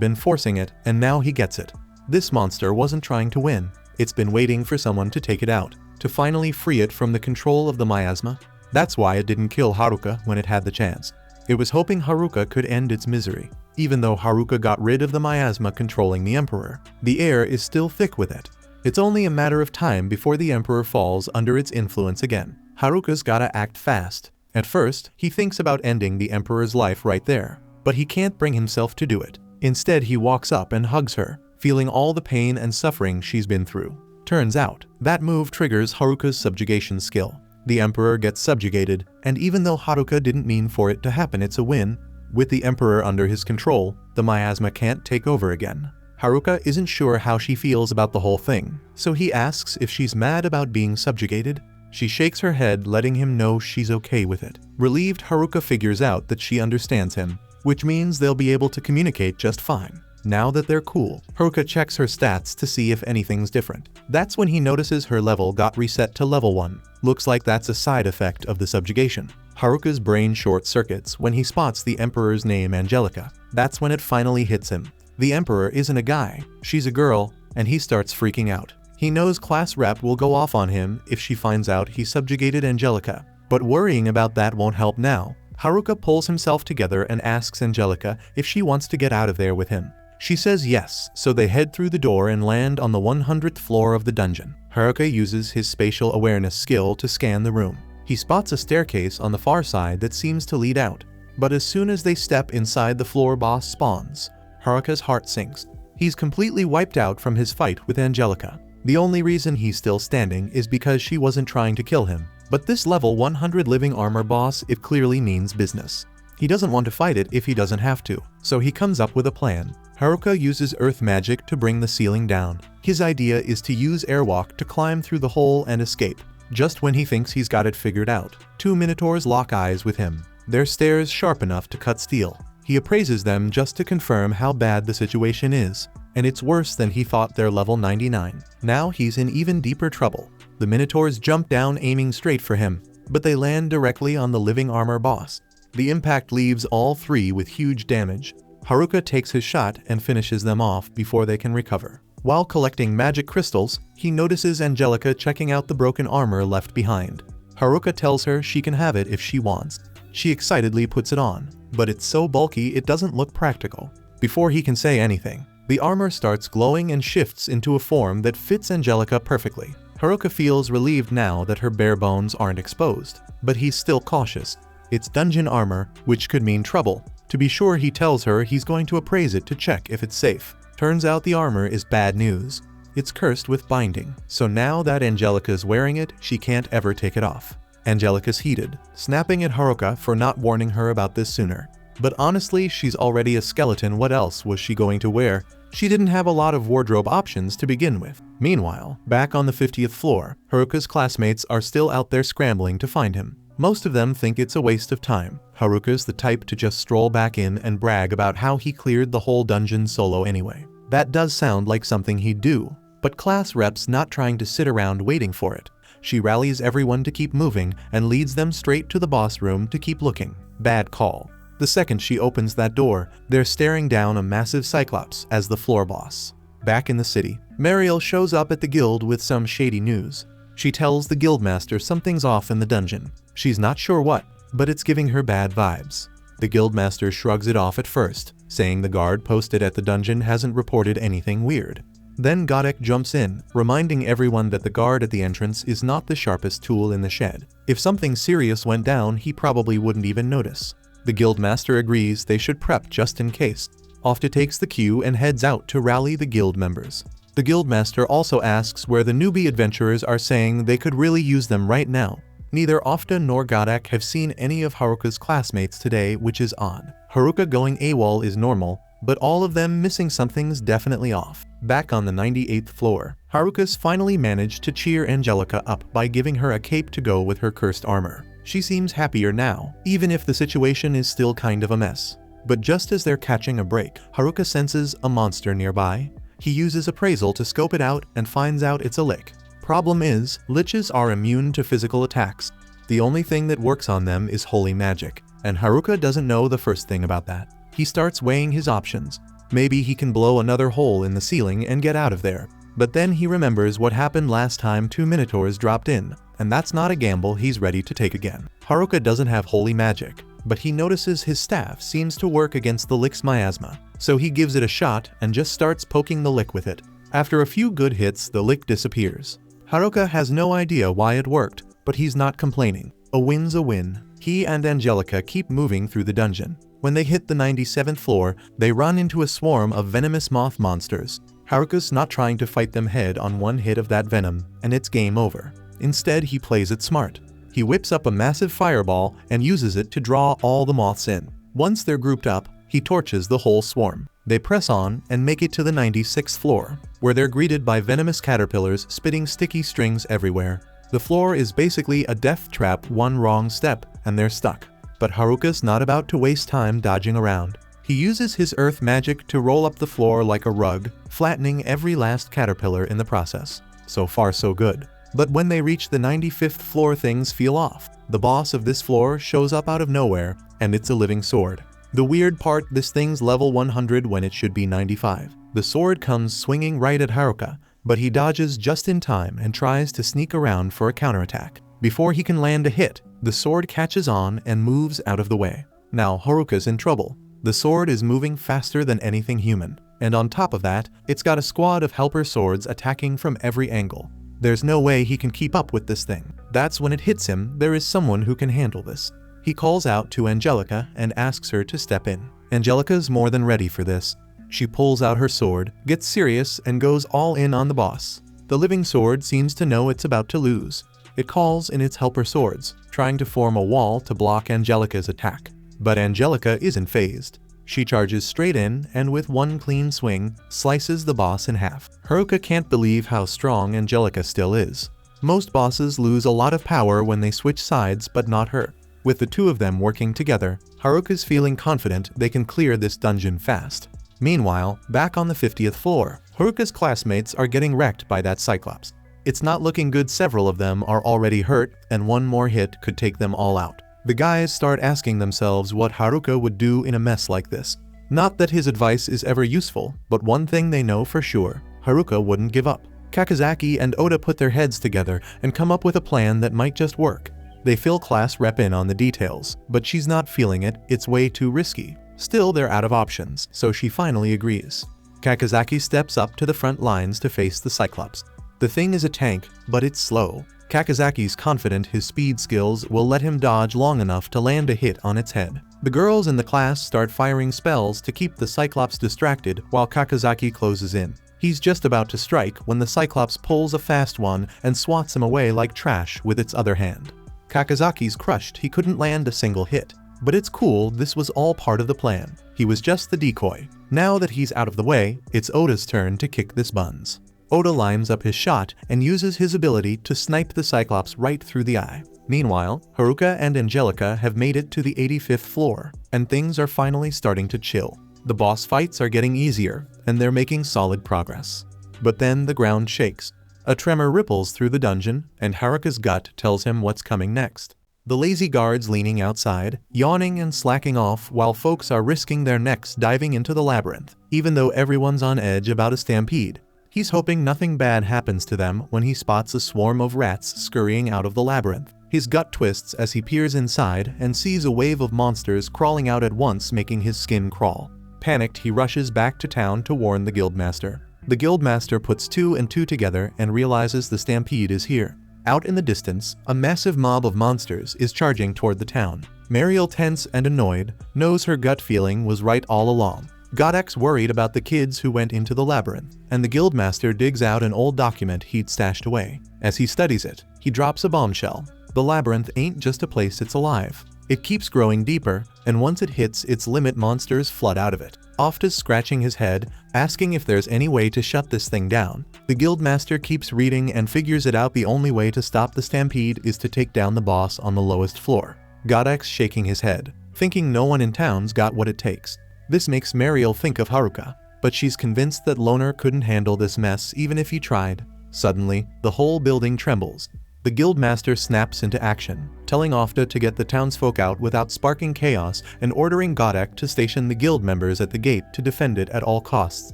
been forcing it, and now he gets it. This monster wasn't trying to win. It's been waiting for someone to take it out, to finally free it from the control of the miasma. That's why it didn't kill Haruka when it had the chance. It was hoping Haruka could end its misery. Even though Haruka got rid of the miasma controlling the Emperor, the air is still thick with it. It's only a matter of time before the Emperor falls under its influence again. Haruka's gotta act fast. At first, he thinks about ending the Emperor's life right there, but he can't bring himself to do it. Instead, he walks up and hugs her, feeling all the pain and suffering she's been through. Turns out, that move triggers Haruka's subjugation skill. The Emperor gets subjugated, and even though Haruka didn't mean for it to happen, it's a win. With the Emperor under his control, the miasma can't take over again. Haruka isn't sure how she feels about the whole thing, so he asks if she's mad about being subjugated. She shakes her head, letting him know she's okay with it. Relieved, Haruka figures out that she understands him, which means they'll be able to communicate just fine. Now that they're cool, Haruka checks her stats to see if anything's different. That's when he notices her level got reset to level 1. Looks like that's a side effect of the subjugation. Haruka's brain short-circuits when he spots the Emperor's name, Angelica. That's when it finally hits him. The Emperor isn't a guy, she's a girl, and he starts freaking out. He knows Class Rep will go off on him if she finds out he subjugated Angelica, but worrying about that won't help now. Haruka pulls himself together and asks Angelica if she wants to get out of there with him. She says yes, so they head through the door and land on the 100th floor of the dungeon. Haruka uses his spatial awareness skill to scan the room. He spots a staircase on the far side that seems to lead out, but as soon as they step inside, the floor boss spawns. Haruka's heart sinks. He's completely wiped out from his fight with Angelica. The only reason he's still standing is because she wasn't trying to kill him. But this level 100 living armor boss, it clearly means business. He doesn't want to fight it if he doesn't have to, so he comes up with a plan. Haruka uses earth magic to bring the ceiling down. His idea is to use airwalk to climb through the hole and escape. Just when he thinks he's got it figured out, 2 minotaurs lock eyes with him. Their stares sharp enough to cut steel. He appraises them just to confirm how bad the situation is, and it's worse than he thought. They're level 99. Now he's in even deeper trouble. The minotaurs jump down, aiming straight for him, but they land directly on the living armor boss. The impact leaves all 3 with huge damage. Haruka takes his shot and finishes them off before they can recover. While collecting magic crystals, he notices Angelica checking out the broken armor left behind. Haruka tells her she can have it if she wants. She excitedly puts it on, but it's so bulky it doesn't look practical. Before he can say anything, the armor starts glowing and shifts into a form that fits Angelica perfectly. Haruka feels relieved now that her bare bones aren't exposed, but he's still cautious. It's dungeon armor, which could mean trouble. To be sure, he tells her he's going to appraise it to check if it's safe. Turns out the armor is bad news. It's cursed with binding, so now that Angelica's wearing it, she can't ever take it off. Angelica's heated, snapping at Haruka for not warning her about this sooner. But honestly, she's already a skeleton. What else was she going to wear? She didn't have a lot of wardrobe options to begin with. Meanwhile, back on the 50th floor, Haruka's classmates are still out there scrambling to find him. Most of them think it's a waste of time. Haruka's the type to just stroll back in and brag about how he cleared the whole dungeon solo anyway. That does sound like something he'd do, but Class Rep's not trying to sit around waiting for it. She rallies everyone to keep moving and leads them straight to the boss room to keep looking. Bad call. The second she opens that door, they're staring down a massive Cyclops as the floor boss. Back in the city, Mariel shows up at the guild with some shady news. She tells the guildmaster something's off in the dungeon. She's not sure what, but it's giving her bad vibes. The guildmaster shrugs it off at first, saying the guard posted at the dungeon hasn't reported anything weird. Then Godek jumps in, reminding everyone that the guard at the entrance is not the sharpest tool in the shed. If something serious went down, he probably wouldn't even notice. The guildmaster agrees they should prep just in case. Ofta takes the cue and heads out to rally the guild members. The guildmaster also asks where the newbie adventurers are, saying they could really use them right now. Neither Ofta nor Gadak have seen any of Haruka's classmates today, which is odd. Haruka going AWOL is normal, but all of them missing something's definitely off. Back on the 98th floor, Haruka's finally managed to cheer Angelica up by giving her a cape to go with her cursed armor. She seems happier now, even if the situation is still kind of a mess. But just as they're catching a break, Haruka senses a monster nearby. He uses appraisal to scope it out and finds out it's a lich. Problem is, liches are immune to physical attacks. The only thing that works on them is holy magic, and Haruka doesn't know the first thing about that. He starts weighing his options. Maybe he can blow another hole in the ceiling and get out of there. But then he remembers what happened last time 2 minotaurs dropped in, and that's not a gamble he's ready to take again. Haruka doesn't have holy magic, but he notices his staff seems to work against the lich's miasma, so he gives it a shot and just starts poking the lich with it. After a few good hits, the lich disappears. Haruka has no idea why it worked, but he's not complaining. A win's a win. He and Angelica keep moving through the dungeon. When they hit the 97th floor, they run into a swarm of venomous moth monsters. Haruka's not trying to fight them head on one hit of that venom, and it's game over. Instead, he plays it smart. He whips up a massive fireball and uses it to draw all the moths in. Once they're grouped up, he torches the whole swarm. They press on and make it to the 96th floor, where they're greeted by venomous caterpillars spitting sticky strings everywhere. The floor is basically a death trap, one wrong step, and they're stuck. But Haruka's not about to waste time dodging around. He uses his earth magic to roll up the floor like a rug, flattening every last caterpillar in the process. So far so good. But when they reach the 95th floor, things feel off. The boss of this floor shows up out of nowhere, and it's a living sword. The weird part, this thing's level 100 when it should be 95. The sword comes swinging right at Haruka, but he dodges just in time and tries to sneak around for a counterattack. Before he can land a hit, the sword catches on and moves out of the way. Now Haruka's in trouble. The sword is moving faster than anything human, and on top of that, it's got a squad of helper swords attacking from every angle. There's no way he can keep up with this thing. That's when it hits him, there is someone who can handle this. He calls out to Angelica and asks her to step in. Angelica's more than ready for this. She pulls out her sword, gets serious, and goes all in on the boss. The living sword seems to know it's about to lose. It calls in its helper swords, trying to form a wall to block Angelica's attack. But Angelica isn't fazed. She charges straight in and with one clean swing, slices the boss in half. Haruka can't believe how strong Angelica still is. Most bosses lose a lot of power when they switch sides, but not her. With the two of them working together, Haruka's feeling confident they can clear this dungeon fast. Meanwhile, back on the 50th floor, Haruka's classmates are getting wrecked by that Cyclops. It's not looking good, several of them are already hurt, and one more hit could take them all out. The guys start asking themselves what Haruka would do in a mess like this. Not that his advice is ever useful, but one thing they know for sure, Haruka wouldn't give up. Kakizaki and Oda put their heads together and come up with a plan that might just work. They fill class rep in on the details, but she's not feeling it, it's way too risky. Still, they're out of options, so she finally agrees. Kakizaki steps up to the front lines to face the Cyclops. The thing is a tank, but it's slow. Kakizaki's confident his speed skills will let him dodge long enough to land a hit on its head. The girls in the class start firing spells to keep the Cyclops distracted while Kakizaki closes in. He's just about to strike when the Cyclops pulls a fast one and swats him away like trash with its other hand. Kakizaki's crushed, he couldn't land a single hit. But it's cool, this was all part of the plan. He was just the decoy. Now that he's out of the way, it's Oda's turn to kick this buns. Oda lines up his shot and uses his ability to snipe the Cyclops right through the eye. Meanwhile, Haruka and Angelica have made it to the 85th floor, and things are finally starting to chill. The boss fights are getting easier, and they're making solid progress. But then the ground shakes. A tremor ripples through the dungeon, and Haruka's gut tells him what's coming next. The lazy guards leaning outside, yawning and slacking off while folks are risking their necks diving into the labyrinth, even though everyone's on edge about a stampede. He's hoping nothing bad happens to them when he spots a swarm of rats scurrying out of the labyrinth. His gut twists as he peers inside and sees a wave of monsters crawling out at once, making his skin crawl. Panicked, he rushes back to town to warn the guildmaster. The guildmaster puts 2 and 2 together and realizes the stampede is here. Out in the distance, a massive mob of monsters is charging toward the town. Mariel, tense and annoyed, knows her gut feeling was right all along. Godex worried about the kids who went into the labyrinth, and the guildmaster digs out an old document he'd stashed away. As he studies it, he drops a bombshell. The labyrinth ain't just a place, it's alive. It keeps growing deeper, and once it hits its limit, monsters flood out of it. Ofta's scratching his head, asking if there's any way to shut this thing down. The guildmaster keeps reading and figures it out. The only way to stop the stampede is to take down the boss on the lowest floor. Godex shaking his head, thinking no one in town's got what it takes. This makes Mariel think of Haruka, but she's convinced that Loner couldn't handle this mess even if he tried. Suddenly, the whole building trembles. The guildmaster snaps into action, telling Ofta to get the townsfolk out without sparking chaos and ordering Godex to station the guild members at the gate to defend it at all costs.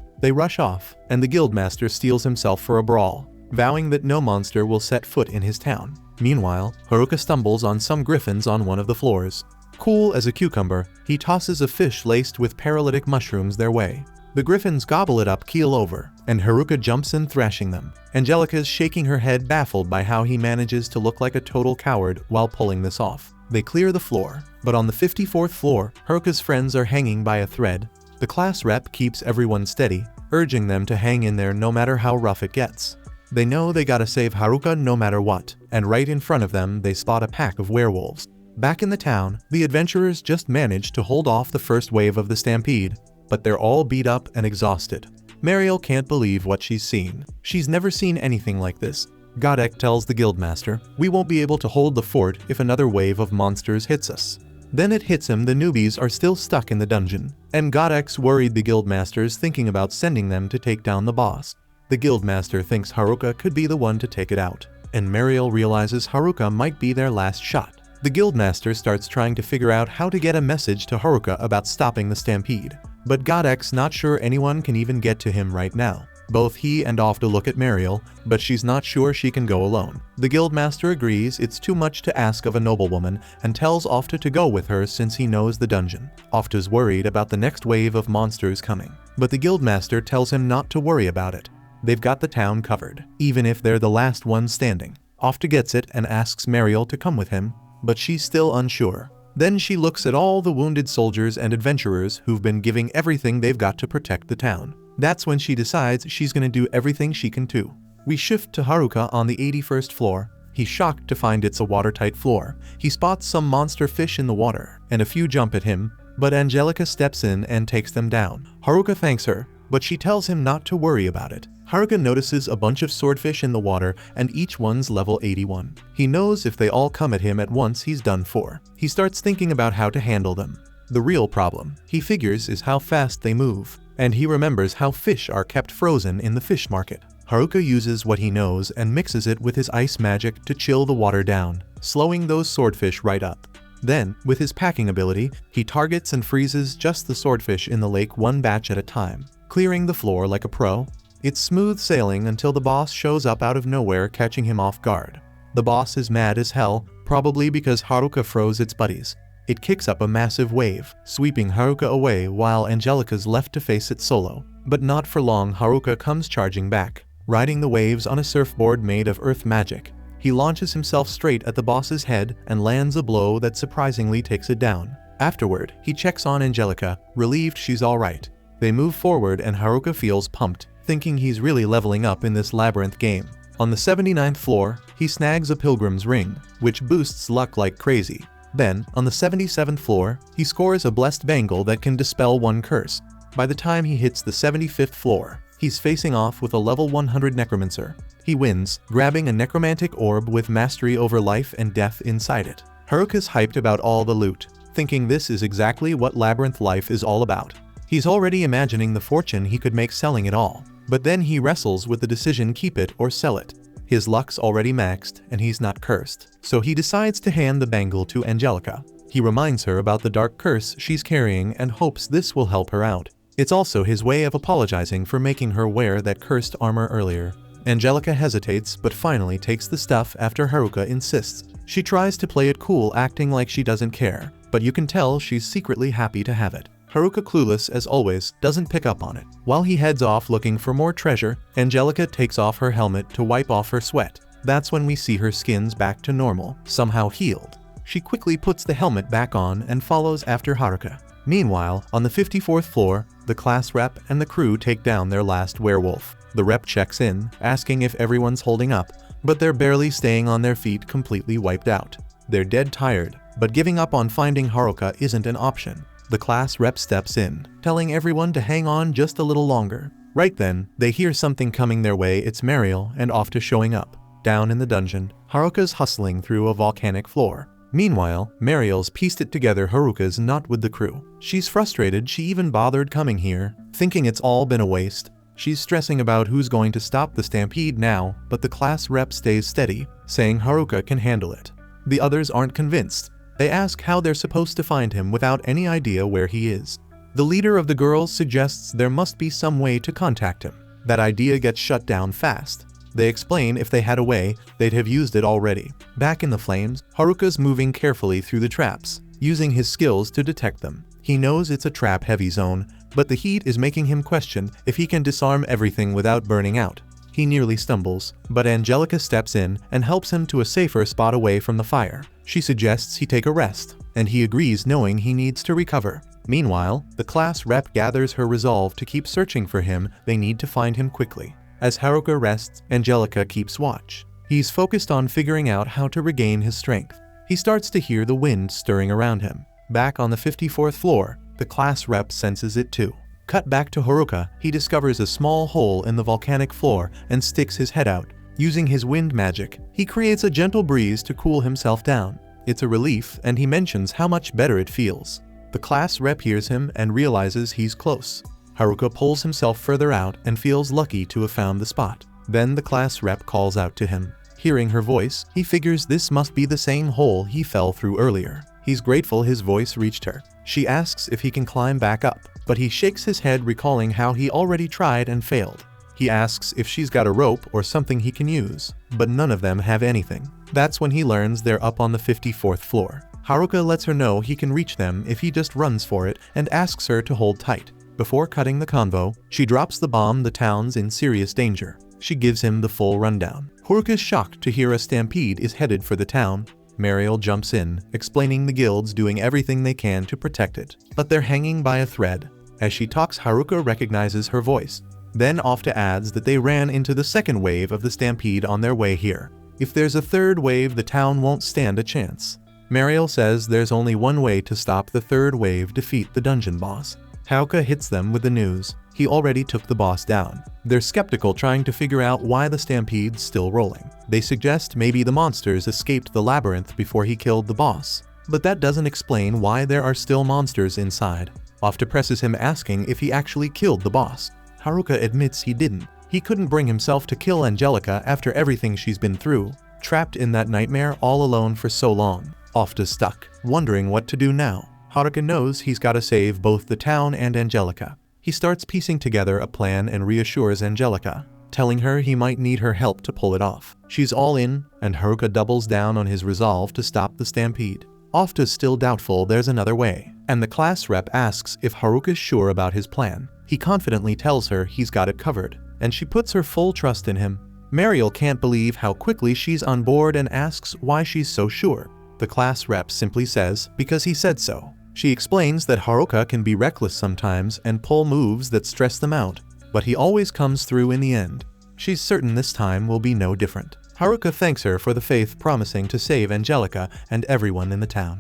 They rush off, and the guildmaster steels himself for a brawl, vowing that no monster will set foot in his town. Meanwhile, Haruka stumbles on some griffins on one of the floors. Cool as a cucumber, he tosses a fish laced with paralytic mushrooms their way. The griffins gobble it up keel over, and Haruka jumps in, thrashing them. Angelica's shaking her head, baffled by how he manages to look like a total coward while pulling this off. They clear the floor, but on the 54th floor, Haruka's friends are hanging by a thread. The class rep keeps everyone steady, urging them to hang in there no matter how rough it gets. They know they gotta save Haruka no matter what, and right in front of them they spot a pack of werewolves. Back in the town, the adventurers just managed to hold off the first wave of the stampede, but they're all beat up and exhausted. Mariel can't believe what she's seen. She's never seen anything like this. Godex tells the guildmaster, "We won't be able to hold the fort if another wave of monsters hits us." Then it hits him, the newbies are still stuck in the dungeon, and Godex worried the guildmaster's thinking about sending them to take down the boss. The guildmaster thinks Haruka could be the one to take it out, and Mariel realizes Haruka might be their last shot. The guildmaster starts trying to figure out how to get a message to Haruka about stopping the stampede, but Godex not sure anyone can even get to him right now. Both he and Ofta look at Mariel, but she's not sure she can go alone. The guildmaster agrees it's too much to ask of a noblewoman and tells Ofta to go with her since he knows the dungeon. Ofta's worried about the next wave of monsters coming, but the guildmaster tells him not to worry about it. They've got the town covered, even if they're the last ones standing. Ofta gets it and asks Mariel to come with him, but she's still unsure. Then she looks at all the wounded soldiers and adventurers who've been giving everything they've got to protect the town. That's when she decides she's gonna do everything she can too. We shift to Haruka on the 81st floor. He's shocked to find it's a watertight floor. He spots some monster fish in the water, and a few jump at him, but Angelica steps in and takes them down. Haruka thanks her, but she tells him not to worry about it. Haruka notices a bunch of swordfish in the water, and each one's level 81. He knows if they all come at him at once, he's done for. He starts thinking about how to handle them. The real problem, he figures, is how fast they move, and he remembers how fish are kept frozen in the fish market. Haruka uses what he knows and mixes it with his ice magic to chill the water down, slowing those swordfish right up. Then, with his packing ability, he targets and freezes just the swordfish in the lake one batch at a time, clearing the floor like a pro. It's smooth sailing until the boss shows up out of nowhere, catching him off guard. The boss is mad as hell, probably because Haruka froze its buddies. It kicks up a massive wave, sweeping Haruka away while Angelica's left to face it solo. But not for long. Haruka comes charging back, riding the waves on a surfboard made of earth magic. He launches himself straight at the boss's head and lands a blow that surprisingly takes it down. Afterward, he checks on Angelica, relieved she's alright. They move forward and Haruka feels pumped, thinking he's really leveling up in this labyrinth game. On the 79th floor, he snags a pilgrim's ring, which boosts luck like crazy. Then, on the 77th floor, he scores a blessed bangle that can dispel one curse. By the time he hits the 75th floor, he's facing off with a level 100 necromancer. He wins, grabbing a necromantic orb with mastery over life and death inside it. Haruka's hyped about all the loot, thinking this is exactly what labyrinth life is all about. He's already imagining the fortune he could make selling it all. But then he wrestles with the decision: keep it or sell it. His luck's already maxed, and he's not cursed, so he decides to hand the bangle to Angelica. He reminds her about the dark curse she's carrying and hopes this will help her out. It's also his way of apologizing for making her wear that cursed armor earlier. Angelica hesitates but finally takes the stuff after Haruka insists. She tries to play it cool, acting like she doesn't care, but you can tell she's secretly happy to have it. Haruka, clueless as always, doesn't pick up on it. While he heads off looking for more treasure, Angelica takes off her helmet to wipe off her sweat. That's when we see her skin's back to normal, somehow healed. She quickly puts the helmet back on and follows after Haruka. Meanwhile, on the 54th floor, the class rep and the crew take down their last werewolf. The rep checks in, asking if everyone's holding up, but they're barely staying on their feet, completely wiped out. They're dead tired, but giving up on finding Haruka isn't an option. The class rep steps in, telling everyone to hang on just a little longer. Right then, they hear something coming their way. It's Mariel and Ofta showing up. Down in the dungeon, Haruka's hustling through a volcanic floor. Meanwhile, Mariel's pieced it together Haruka's not with the crew. She's frustrated she even bothered coming here, thinking it's all been a waste. She's stressing about who's going to stop the stampede now, but the class rep stays steady, saying Haruka can handle it. The others aren't convinced. They ask how they're supposed to find him without any idea where he is. The leader of the girls suggests there must be some way to contact him. That idea gets shut down fast. They explain if they had a way, they'd have used it already. Back in the flames, Haruka's moving carefully through the traps, using his skills to detect them. He knows it's a trap-heavy zone, but the heat is making him question if he can disarm everything without burning out. He nearly stumbles, but Angelica steps in and helps him to a safer spot away from the fire. She suggests he take a rest, and he agrees knowing he needs to recover. Meanwhile, the class rep gathers her resolve to keep searching for him. They need to find him quickly. As Haruka rests, Angelica keeps watch. He's focused on figuring out how to regain his strength. He starts to hear the wind stirring around him. Back on the 54th floor, the class rep senses it too. Cut back to Haruka, he discovers a small hole in the volcanic floor and sticks his head out. Using his wind magic, he creates a gentle breeze to cool himself down. It's a relief, and he mentions how much better it feels. The class rep hears him and realizes he's close. Haruka pulls himself further out and feels lucky to have found the spot. Then the class rep calls out to him. Hearing her voice, he figures this must be the same hole he fell through earlier. He's grateful his voice reached her. She asks if he can climb back up, but he shakes his head, recalling how he already tried and failed. He asks if she's got a rope or something he can use, but none of them have anything. That's when he learns they're up on the 54th floor. Haruka lets her know he can reach them if he just runs for it and asks her to hold tight. Before cutting the convo, she drops the bomb. The town's in serious danger. She gives him the full rundown. Haruka's shocked to hear a stampede is headed for the town. Mariel jumps in, explaining the guild's doing everything they can to protect it, but they're hanging by a thread. As she talks, Haruka recognizes her voice. Then Ofta adds that they ran into the second wave of the stampede on their way here. If there's a third wave, the town won't stand a chance. Mariel says there's only one way to stop the third wave: defeat the dungeon boss. Haruka hits them with the news. He already took the boss down. They're skeptical, trying to figure out why the stampede's still rolling. They suggest maybe the monsters escaped the labyrinth before he killed the boss. But that doesn't explain why there are still monsters inside. Ofta presses him, asking if he actually killed the boss. Haruka admits he didn't. He couldn't bring himself to kill Angelica after everything she's been through, trapped in that nightmare all alone for so long. Ofta's stuck, wondering what to do now. Haruka knows he's gotta save both the town and Angelica. He starts piecing together a plan and reassures Angelica, telling her he might need her help to pull it off. She's all in, and Haruka doubles down on his resolve to stop the stampede. Ofta's still doubtful there's another way, and the class rep asks if Haruka's sure about his plan. He confidently tells her he's got it covered, and she puts her full trust in him. Mariel can't believe how quickly she's on board and asks why she's so sure. The class rep simply says, because he said so. She explains that Haruka can be reckless sometimes and pull moves that stress them out, but he always comes through in the end. She's certain this time will be no different. Haruka thanks her for the faith, promising to save Angelica and everyone in the town.